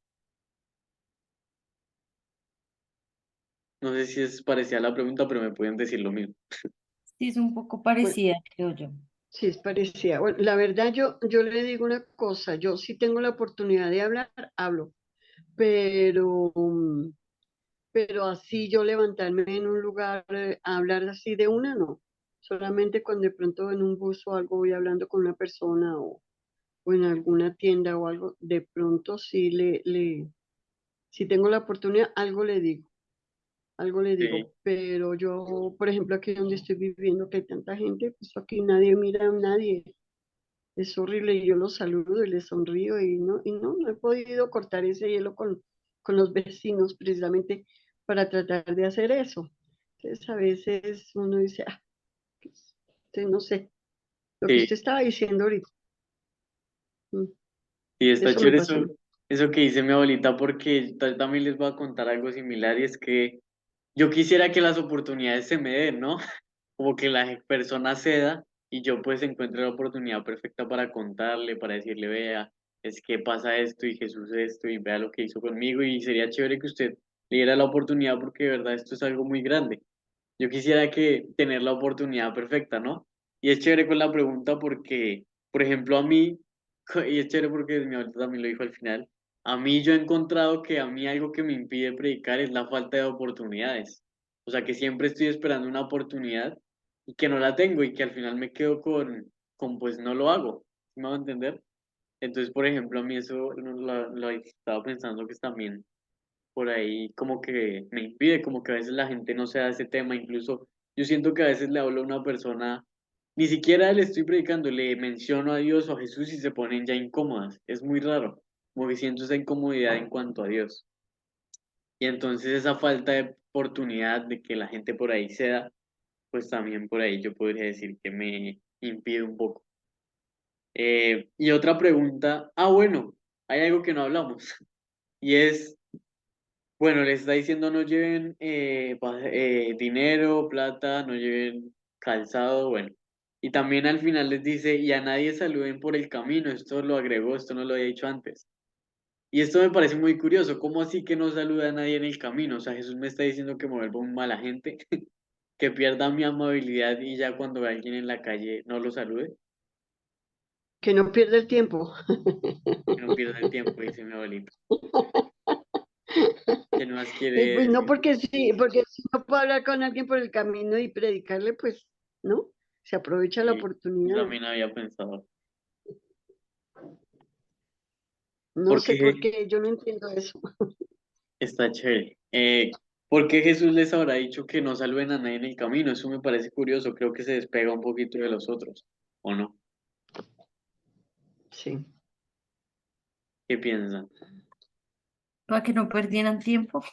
No sé si es parecida a la pregunta, pero me pueden decir lo mismo. Sí, es un poco Bueno, parecida, creo yo. sí, es parecida. Bueno, la verdad yo le digo una cosa, yo si tengo la oportunidad de hablar, hablo, pero, pero así yo levantarme en un lugar a hablar así de una, no. Solamente cuando de pronto en un bus o algo voy hablando con una persona o en alguna tienda o algo, de pronto sí si tengo la oportunidad, algo le Sí, digo, pero yo, por ejemplo, aquí donde estoy viviendo, que hay tanta gente, pues aquí nadie mira a nadie, es horrible y yo los saludo y les sonrío no he podido cortar ese hielo con los vecinos precisamente para tratar de hacer eso. Entonces a veces uno dice, pues, no sé, lo que sí, usted estaba diciendo ahorita, mm, sí, está eso me chévere pasó. eso que dice mi abuelita, porque también les voy a contar algo similar y es que yo quisiera que las oportunidades se me den, ¿no? Como que la persona ceda y yo pues encuentre la oportunidad perfecta para contarle, para decirle, vea, es que pasa esto y Jesús esto y vea lo que hizo conmigo y sería chévere que usted le diera la oportunidad porque de verdad esto es algo muy grande. Yo quisiera que tener la oportunidad perfecta, ¿no? Y es chévere con la pregunta porque, por ejemplo, a mí, y es chévere porque mi abuelita también lo dijo al final, a mí yo he encontrado que a mí algo que me impide predicar es la falta de oportunidades. O sea, que siempre estoy esperando una oportunidad y que no la tengo y que al final me quedo con pues no lo hago. ¿Sí me va a entender? Entonces, por ejemplo, a mí eso lo estaba pensando que es también por ahí como que me impide, como que a veces la gente no se da ese tema, incluso yo siento que a veces le hablo a una persona, ni siquiera le estoy predicando, le menciono a Dios o a Jesús y se ponen ya incómodas, es muy raro, como que siento esa incomodidad en cuanto a Dios. Y entonces esa falta de oportunidad de que la gente por ahí se da, pues también por ahí yo podría decir que me impide un poco. Y otra pregunta, bueno, hay algo que no hablamos y es bueno, les está diciendo no lleven dinero, plata, no lleven calzado, bueno. Y también al final les dice, y a nadie saluden por el camino, esto lo agregó, esto no lo había dicho antes. Y esto me parece muy curioso, ¿cómo así que no saluda a nadie en el camino? O sea, Jesús me está diciendo que me vuelva un mala gente, que pierda mi amabilidad y ya cuando ve a alguien en la calle no lo salude, Que no pierda el tiempo. que no pierda el tiempo, dice mi abuelito. ¿Qué más quiere Pues no decir? porque sí, porque si no puedo hablar con alguien por el camino y predicarle, pues, ¿no? Se aprovecha la Y yo oportunidad. también había pensado. No sé por Porque qué, yo no entiendo eso. está chévere. ¿Por qué Jesús les habrá dicho que no saluden a nadie en el camino? Eso me parece curioso. Creo que se despega un poquito de los otros. ¿O no? Sí. ¿Qué piensan? Para que no perdieran tiempo.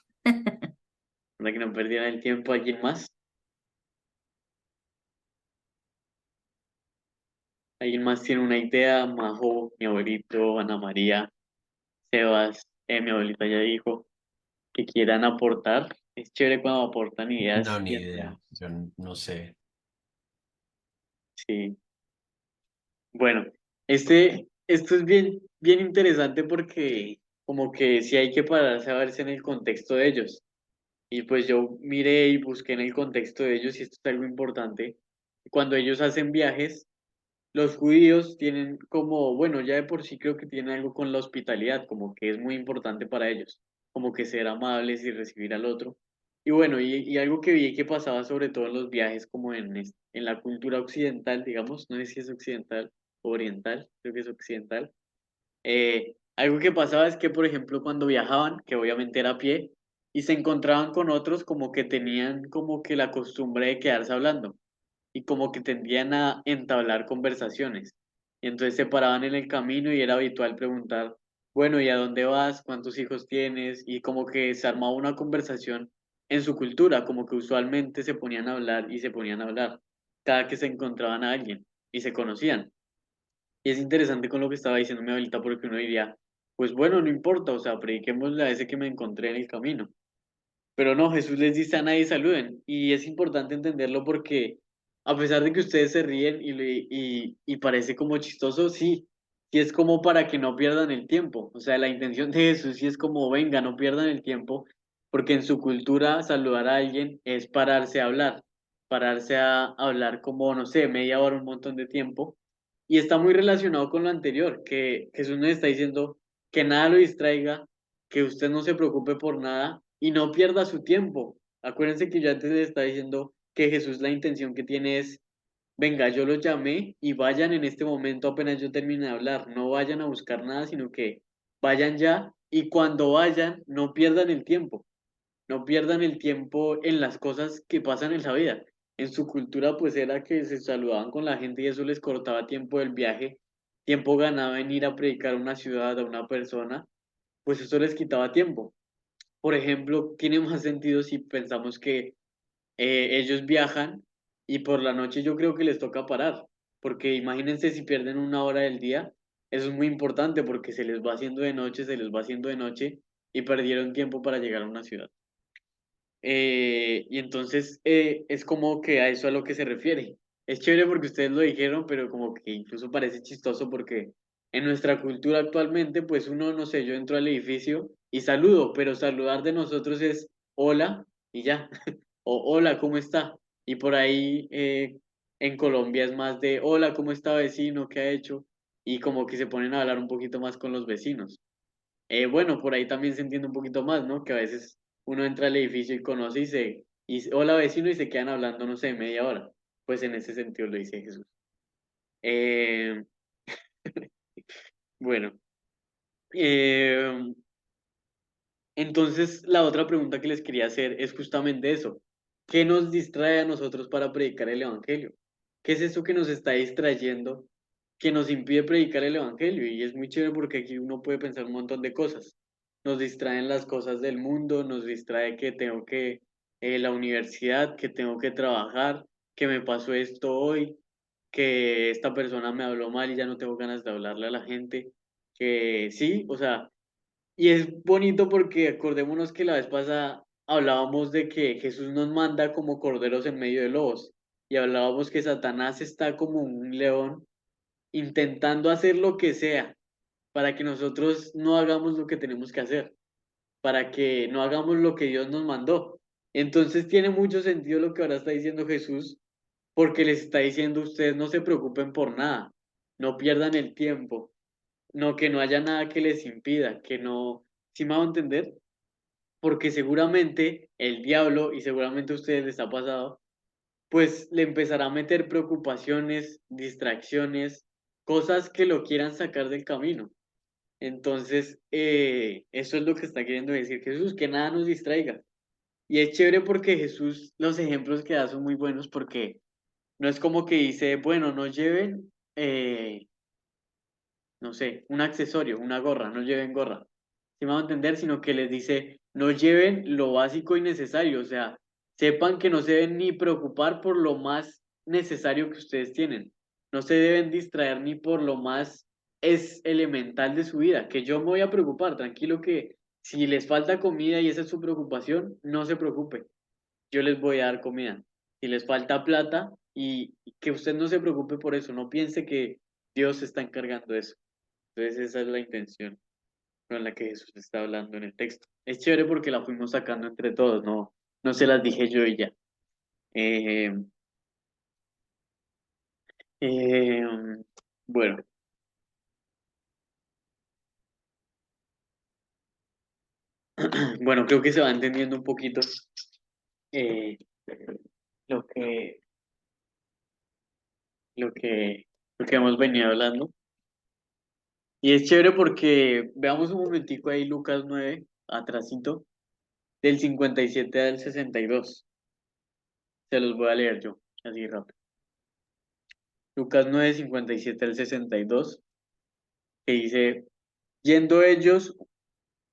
¿Para que no perdieran el tiempo alguien más? ¿Alguien más tiene una idea? Majo, mi abuelito, Ana María, Sebas, mi abuelita ya dijo que quieran aportar. Es chévere cuando aportan No, ideas. ni idea. Yo no sé. Sí. Bueno, esto es bien, bien interesante porque como que sí hay que pararse a verse en el contexto de ellos. Y pues yo miré y busqué en el contexto de ellos y esto es algo importante. Cuando ellos hacen viajes, los judíos tienen como, bueno, ya de por sí creo que tienen algo con la hospitalidad, como que es muy importante para ellos, como que ser amables y recibir al otro. Y bueno, y algo que vi que pasaba sobre todo en los viajes, como en la cultura occidental, digamos, no sé si es occidental o oriental, creo que es occidental. Algo que pasaba es que, por ejemplo, cuando viajaban, que obviamente era a pie, y se encontraban con otros como que tenían como que la costumbre de quedarse hablando y como que tendían a entablar conversaciones. Y entonces se paraban en el camino y era habitual preguntar, bueno, ¿y a dónde vas? ¿Cuántos hijos tienes? Y como que se armaba una conversación en su cultura, como que usualmente se ponían a hablar y se ponían a hablar cada que se encontraban a alguien y se conocían. Y es interesante con lo que estaba diciendo mi abuelita porque uno diría, pues bueno, no importa, o sea, prediquémosle a ese que me encontré en el camino. Pero no, Jesús les dice a nadie saluden. Y es importante entenderlo porque a pesar de que ustedes se ríen y parece como chistoso, sí, sí es como para que no pierdan el tiempo. O sea, la intención de Jesús sí es como, venga, no pierdan el tiempo, porque en su cultura saludar a alguien es pararse a hablar como, no sé, media hora, un montón de tiempo. Y está muy relacionado con lo anterior, que Jesús nos está diciendo que nada lo distraiga, que usted no se preocupe por nada y no pierda su tiempo. Acuérdense que yo antes les estaba diciendo que Jesús la intención que tiene es, venga, yo los llamé y vayan en este momento apenas yo termine de hablar, no vayan a buscar nada, sino que vayan ya y cuando vayan no pierdan el tiempo, no pierdan el tiempo en las cosas que pasan en la vida. En su cultura pues era que se saludaban con la gente y eso les cortaba tiempo del viaje, tiempo ganado en ir a predicar a una ciudad, a una persona, pues eso les quitaba tiempo. Por ejemplo, tiene más sentido si pensamos que ellos viajan y por la noche yo creo que les toca parar, porque imagínense si pierden una hora del día, eso es muy importante porque se les va haciendo de noche, se les va haciendo de noche y perdieron tiempo para llegar a una ciudad. Y entonces es como que a eso a lo que se refiere. Es chévere porque ustedes lo dijeron, pero como que incluso parece chistoso porque en nuestra cultura actualmente, pues uno, no sé, yo entro al edificio y saludo, pero saludar de nosotros es hola y ya, o hola, ¿cómo está? Y por ahí en Colombia es más de hola, ¿cómo está vecino? ¿Qué ha hecho? Y como que se ponen a hablar un poquito más con los vecinos. Bueno, por ahí también se entiende un poquito más, ¿no? Que a veces uno entra al edificio y conoce hola vecino y se quedan hablando, no sé, media hora. Pues en ese sentido lo dice Jesús. Eh, bueno, eh, entonces la otra pregunta que les quería hacer es justamente eso. ¿Qué nos distrae a nosotros para predicar el evangelio? ¿Qué es eso que nos está distrayendo, que nos impide predicar el evangelio? Y es muy chévere porque aquí uno puede pensar un montón de cosas. Nos distraen las cosas del mundo, nos distrae que tengo que, la universidad, que tengo que trabajar, que me pasó esto hoy, que esta persona me habló mal y ya no tengo ganas de hablarle a la gente, que sí, o sea, y es bonito porque acordémonos que la vez pasada hablábamos de que Jesús nos manda como corderos en medio de lobos y hablábamos que Satanás está como un león intentando hacer lo que sea para que nosotros no hagamos lo que tenemos que hacer, para que no hagamos lo que Dios nos mandó. Entonces tiene mucho sentido lo que ahora está diciendo Jesús, porque les está diciendo ustedes no se preocupen por nada, no pierdan el tiempo, no que no haya nada que les impida, que no, ¿sí me va a entender? Porque seguramente el diablo, y seguramente a ustedes les ha pasado, pues le empezará a meter preocupaciones, distracciones, cosas que lo quieran sacar del camino. Entonces, eso es lo que está queriendo decir Jesús, que nada nos distraiga. Y es chévere porque Jesús, los ejemplos que da son muy buenos porque no es como que dice, bueno, no lleven, no sé, un accesorio, una gorra, no lleven gorra. ¿Sí me van a entender? Sino que les dice, no lleven lo básico y necesario, o sea, sepan que no se deben ni preocupar por lo más necesario que ustedes tienen. No se deben distraer ni por lo más es elemental de su vida, que yo me voy a preocupar, tranquilo que si les falta comida y esa es su preocupación, no se preocupe, yo les voy a dar comida. Si les falta plata y que usted no se preocupe por eso, no piense que Dios se está encargando de eso. Entonces esa es la intención. con la que Jesús está hablando en el texto. Es chévere porque la fuimos sacando entre todos, no se las dije yo y ya. Eh, eh, bueno, bueno, creo que se va entendiendo un poquito eh, lo que, lo que, lo que hemos venido hablando. Y es chévere porque veamos un momentico ahí Lucas 9, atrasito, del 57 al 62. Se los voy a leer yo, así rápido. Lucas 9, 57 al 62, que dice, yendo ellos,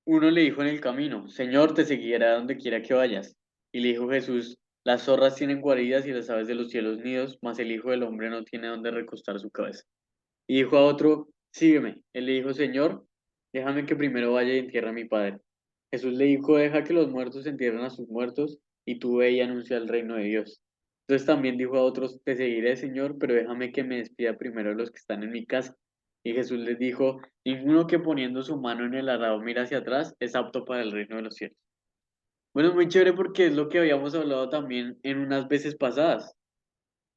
uno le dijo en el camino, Señor, te seguirá donde quiera que vayas. Y le dijo Jesús, las zorras tienen guaridas y las aves de los cielos nidos, mas el Hijo del Hombre no tiene donde recostar su cabeza. Y dijo a otro, sígueme. Él le dijo, Señor, déjame que primero vaya y entierre a mi padre. Jesús le dijo, deja que los muertos entierren a sus muertos, y tú ve y anuncia el reino de Dios. Entonces también dijo a otros, te seguiré, Señor, pero déjame que me despida primero de los que están en mi casa. Y Jesús les dijo, ninguno que poniendo su mano en el arado mira hacia atrás es apto para el reino de los cielos. Bueno, muy chévere porque es lo que habíamos hablado también en unas veces pasadas,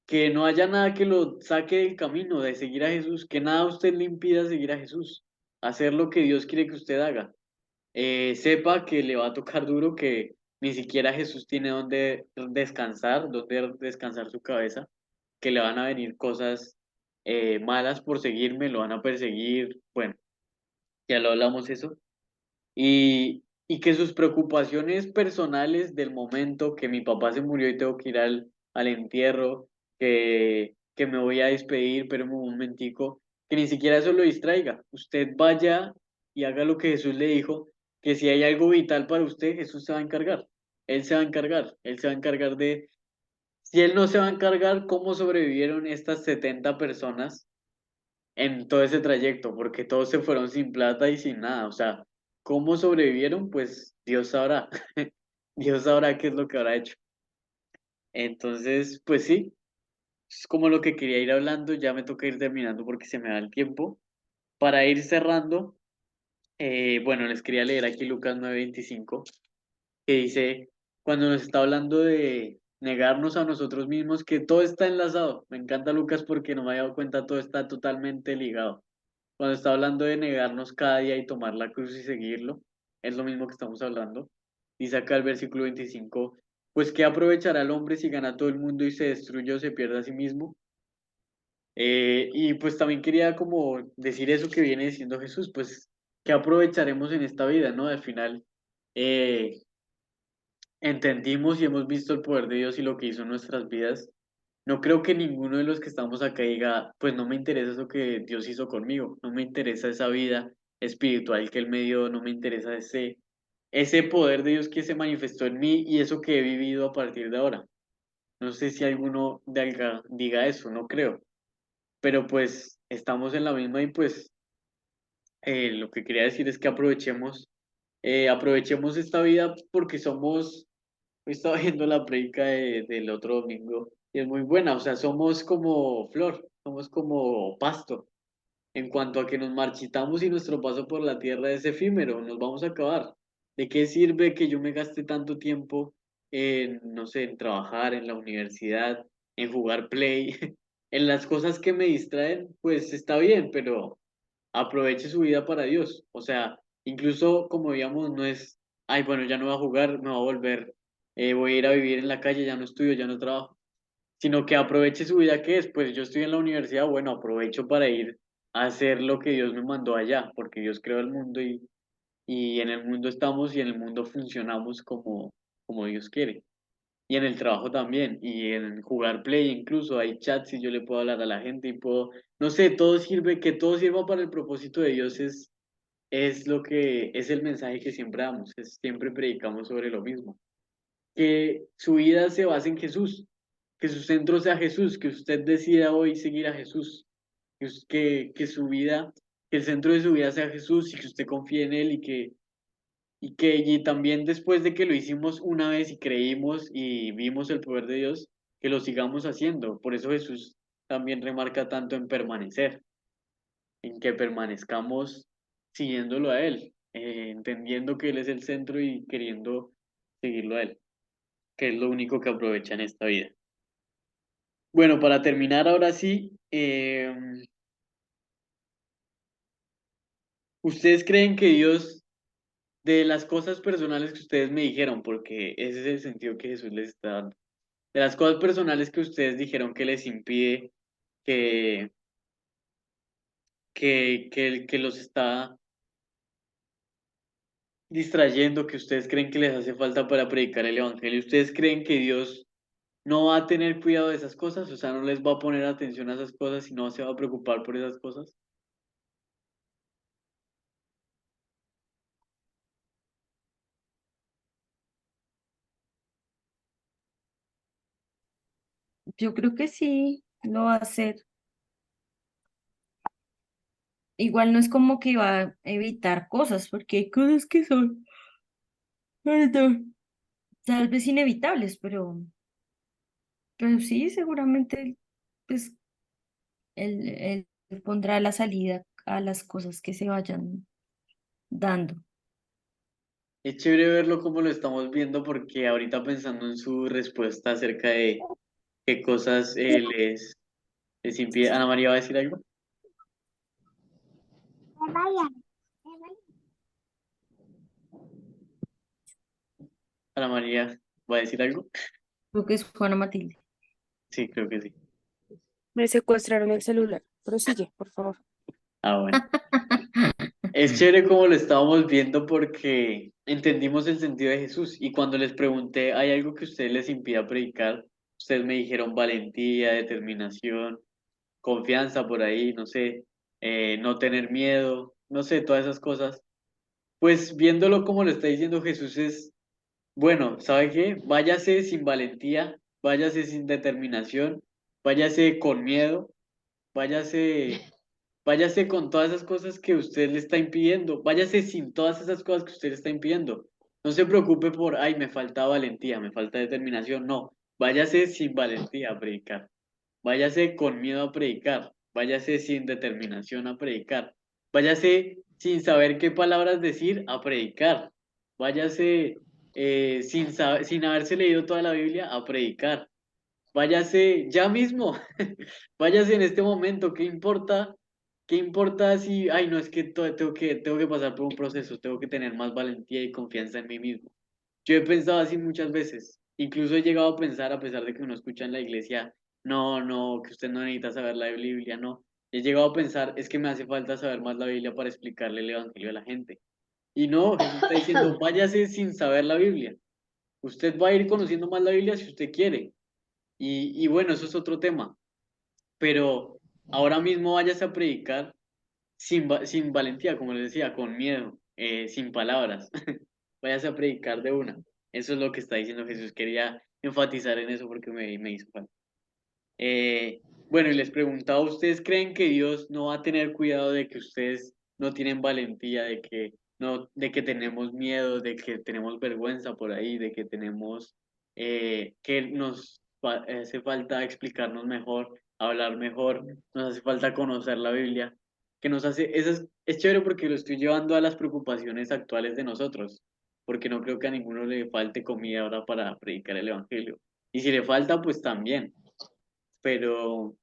que no haya nada que lo saque del camino de seguir a Jesús, que nada a usted le impida seguir a Jesús, hacer lo que Dios quiere que usted haga. Sepa que le va a tocar duro, que ni siquiera Jesús tiene donde descansar su cabeza, que le van a venir cosas malas por seguirme, lo van a perseguir, bueno, ya lo hablamos eso, y que sus preocupaciones personales del momento, que mi papá se murió y tengo que ir al entierro, que me voy a despedir, pero un momentico, que ni siquiera eso lo distraiga. Usted vaya y haga lo que Jesús le dijo, que si hay algo vital para usted, Jesús se va a encargar. Él se va a encargar, él se va a encargar de, si él no se va a encargar, cómo sobrevivieron estas 70 personas en todo ese trayecto, porque todos se fueron sin plata y sin nada. O sea, ¿cómo sobrevivieron? Pues Dios sabrá. Dios sabrá qué es lo que habrá hecho. Entonces, pues sí, es como lo que quería ir hablando. Ya me toca ir terminando porque se me da el tiempo. Para ir cerrando, bueno, les quería leer aquí Lucas 9:25, que dice, cuando nos está hablando de negarnos a nosotros mismos, que todo está enlazado. Me encanta Lucas porque no me había dado cuenta, todo está totalmente ligado. Cuando está hablando de negarnos cada día y tomar la cruz y seguirlo, es lo mismo que estamos hablando. Dice acá el versículo 25, pues ¿qué aprovechará el hombre si gana todo el mundo y se destruye o se pierde a sí mismo? Y pues también quería como decir eso que viene diciendo Jesús, pues ¿qué aprovecharemos en esta vida, no? Al final eh, entendimos y hemos visto el poder de Dios y lo que hizo en nuestras vidas. No creo que ninguno de los que estamos acá diga, pues no me interesa eso que Dios hizo conmigo, no me interesa esa vida espiritual que Él me dio, no me interesa ese poder de Dios que se manifestó en mí y eso que he vivido a partir de ahora. No sé si alguno diga eso, no creo, pero pues estamos en la misma y pues lo que quería decir es que aprovechemos esta vida porque somos. Hoy estaba viendo la predica del otro domingo y es muy buena, o sea, somos como flor, somos como pasto, en cuanto a que nos marchitamos y nuestro paso por la tierra es efímero, nos vamos a acabar. ¿De qué sirve que yo me gaste tanto tiempo en, no sé, en trabajar, en la universidad, en jugar play, en las cosas que me distraen? Pues está bien, pero aproveche su vida para Dios. O sea, incluso como digamos, no es, ay, bueno, ya no voy a jugar, me voy a volver, voy a ir a vivir en la calle, ya no estudio, ya no trabajo, sino que aproveche su vida que es, pues yo estoy en la universidad, bueno, aprovecho para ir a hacer lo que Dios me mandó allá, porque Dios creó el mundo y en el mundo estamos y en el mundo funcionamos como Dios quiere. Y en el trabajo también, y en jugar play incluso, hay chats y yo le puedo hablar a la gente y puedo, no sé, todo sirve, que todo sirva para el propósito de Dios es lo que, es el mensaje que siempre damos, siempre predicamos sobre lo mismo. Que su vida se base en Jesús, que su centro sea Jesús, que usted decida hoy seguir a Jesús, que su vida, que el centro de su vida sea Jesús y que usted confíe en Él y también después de que lo hicimos una vez y creímos y vimos el poder de Dios, que lo sigamos haciendo. Por eso Jesús también remarca tanto en permanecer, en que permanezcamos siguiéndolo a Él. entendiendo que Él es el centro y queriendo seguirlo a Él, que es lo único que aprovecha en esta vida. Bueno, para terminar ahora sí, ¿ustedes creen que Dios, de las cosas personales que ustedes me dijeron, porque ese es el sentido que Jesús les está dando, de las cosas personales que ustedes dijeron que les impide que, que los está distrayendo, que ustedes creen que les hace falta para predicar el evangelio, ¿ustedes creen que Dios no va a tener cuidado de esas cosas? O sea, no les va a poner atención a esas cosas y no se va a preocupar por esas cosas. Yo creo que sí lo va a hacer. Igual no es como que va a evitar cosas, porque hay cosas que son, perdón, tal vez inevitables, pero sí, seguramente, pues, él pondrá la salida a las cosas que se vayan dando. Es chévere verlo como lo estamos viendo porque ahorita pensando en su respuesta acerca de qué cosas les impide. Ana María va a decir algo. Ana María va a decir algo. Creo que es Juana Matilde. Sí, creo que sí. Me secuestraron el celular. Prosigue, por favor. Ah, bueno. Es chévere como lo estábamos viendo porque entendimos el sentido de Jesús y cuando les pregunté, ¿hay algo que a ustedes les impida predicar? Ustedes me dijeron valentía, determinación, confianza por ahí, no sé, no tener miedo, no sé, todas esas cosas. Pues viéndolo como lo está diciendo Jesús es, bueno, ¿sabe qué? Váyase sin valentía, váyase sin determinación, váyase con miedo, váyase Váyase con todas esas cosas que usted le está impidiendo. Váyase sin todas esas cosas que usted le está impidiendo. No se preocupe por, ay, me falta valentía, me falta determinación. No, váyase sin valentía a predicar. Váyase con miedo a predicar. Váyase sin determinación a predicar. Váyase sin saber qué palabras decir a predicar. Váyase sin haberse leído toda la Biblia a predicar. Váyase ya mismo, váyase en este momento, ¿qué importa? ¿Qué importa si, ay, no, es que tengo que pasar por un proceso, tengo que tener más valentía y confianza en mí mismo? Yo he pensado así muchas veces, incluso he llegado a pensar, a pesar de que uno escucha en la iglesia, no, no, que usted no necesita saber la Biblia, no. He llegado a pensar, es que me hace falta saber más la Biblia para explicarle el Evangelio a la gente. Y no, Jesús está diciendo, váyase sin saber la Biblia. Usted va a ir conociendo más la Biblia si usted quiere. Y bueno, eso es otro tema, pero ahora mismo váyase a predicar sin valentía, como les decía, con miedo, sin palabras. Váyase a predicar de una. Eso es lo que está diciendo Jesús. Quería enfatizar en eso porque me hizo falta. Bueno, y les preguntaba, ¿ustedes creen que Dios no va a tener cuidado de que ustedes no tienen valentía, de que no, de que tenemos miedo, de que tenemos vergüenza por ahí, de que tenemos que hace falta explicarnos mejor, hablar mejor, nos hace falta conocer la Biblia, que nos hace, eso es chévere porque lo estoy llevando a las preocupaciones actuales de nosotros, porque no creo que a ninguno le falte comida ahora para predicar el Evangelio. Y si le falta, pues también pero,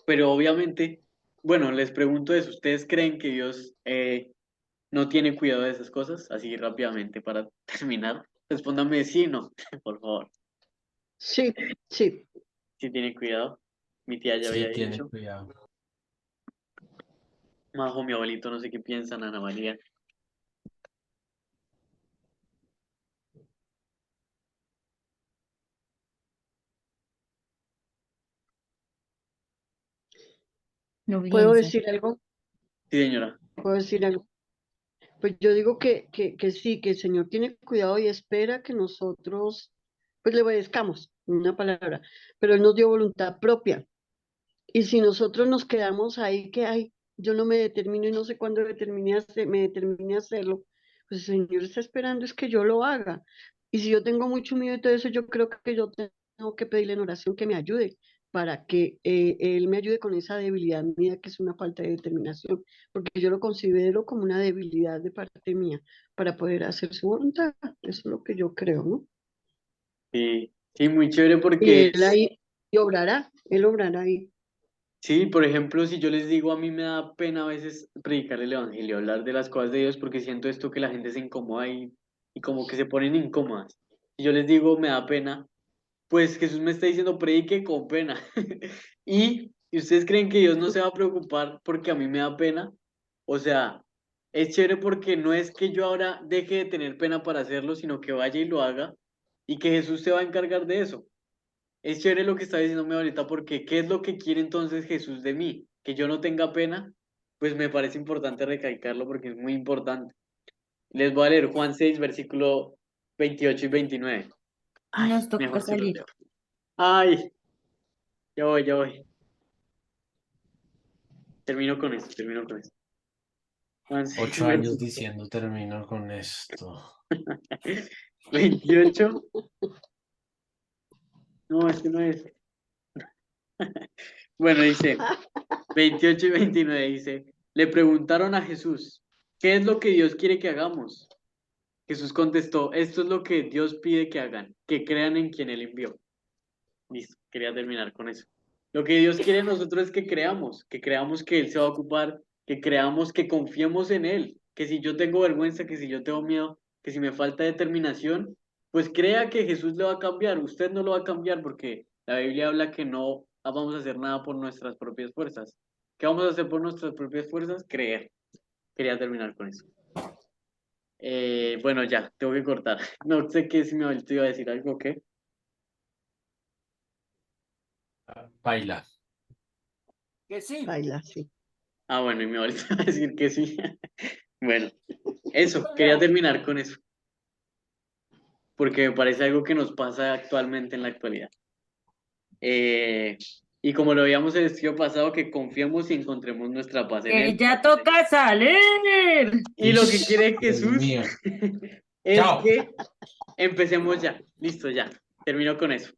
pero obviamente, bueno, les pregunto eso, ¿ustedes creen que Dios no tiene cuidado de esas cosas? Así rápidamente para terminar, respóndame sí o no, por favor. Sí, sí. ¿Sí tiene cuidado? Mi tía ya había Sí, tiene dicho. cuidado. Majo, mi abuelito, no sé qué piensan, Ana María. No ¿Puedo piensa. decir algo? Sí, señora. ¿Puedo decir algo? Pues yo digo que sí, que el Señor tiene cuidado y espera que nosotros, pues le obedezcamos, una palabra, pero Él nos dio voluntad propia. Y si nosotros nos quedamos ahí, que ay, yo no me determino y no sé cuándo me determine a hacerlo, pues el Señor está esperando es que yo lo haga. Y si yo tengo mucho miedo y todo eso, yo creo que yo tengo que pedirle en oración que me ayude para que Él me ayude con esa debilidad mía, que es una falta de determinación, porque yo lo considero como una debilidad de parte mía para poder hacer su voluntad. Eso es lo que yo creo, ¿no? Sí, sí, muy chévere Y porque, Él ahí Él obrará ahí. sí, por ejemplo, si yo les digo, a mí me da pena a veces predicar el evangelio, hablar de las cosas de Dios, porque siento esto que la gente se incomoda y como que se ponen incómodas. Si yo les digo, me da pena, pues Jesús me está diciendo, predique con pena. Y ustedes creen que Dios no se va a preocupar porque a mí me da pena. O sea, es chévere porque no es que yo ahora deje de tener pena para hacerlo, sino que vaya y lo haga y que Jesús se va a encargar de eso. Es chévere lo que está diciéndome ahorita porque ¿qué es lo que quiere entonces Jesús de mí? Que yo no tenga pena, pues me parece importante recalcarlo porque es muy importante. Les voy a leer Juan 6, versículo 28 y 29. Ay, Nos toca mejor se los salir. leo. Ay, ya voy, ya voy. Termino con esto, termino con esto. Juan 6, 8 años versículo diciendo termino con esto. 28. No, este no es. Bueno, dice 28 y 29, dice, le preguntaron a Jesús, ¿qué es lo que Dios quiere que hagamos? Jesús contestó, esto es lo que Dios pide que hagan, que crean en quien Él envió. Listo, quería terminar con eso. Lo que Dios quiere de nosotros es que creamos que Él se va a ocupar, que creamos que confiemos en Él, que si yo tengo vergüenza, que si yo tengo miedo, que si me falta determinación, pues crea que Jesús le va a cambiar. Usted no lo va a cambiar porque la Biblia habla que no vamos a hacer nada por nuestras propias fuerzas. ¿Qué vamos a hacer por nuestras propias fuerzas? Creer. Quería terminar con eso. Bueno, ya, tengo que cortar. No sé qué si me te iba a decir algo, ¿o qué? Baila. Baila, sí. Ah, bueno, y me volvió a decir que sí. Bueno, eso, quería terminar con eso, porque me parece algo que nos pasa actualmente en la actualidad. Y como lo veíamos el estudio pasado, que confiemos y encontremos nuestra paz en Que Él. ya toca salir. Y lo que quiere Dios Jesús mío. es Chao. que empecemos ya. Listo, ya. Termino con eso.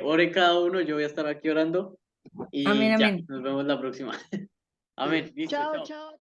Ore cada uno, yo voy a estar aquí orando Amén, y ya, amén. nos vemos la próxima. Amén. Listo, Chao, chao. chao.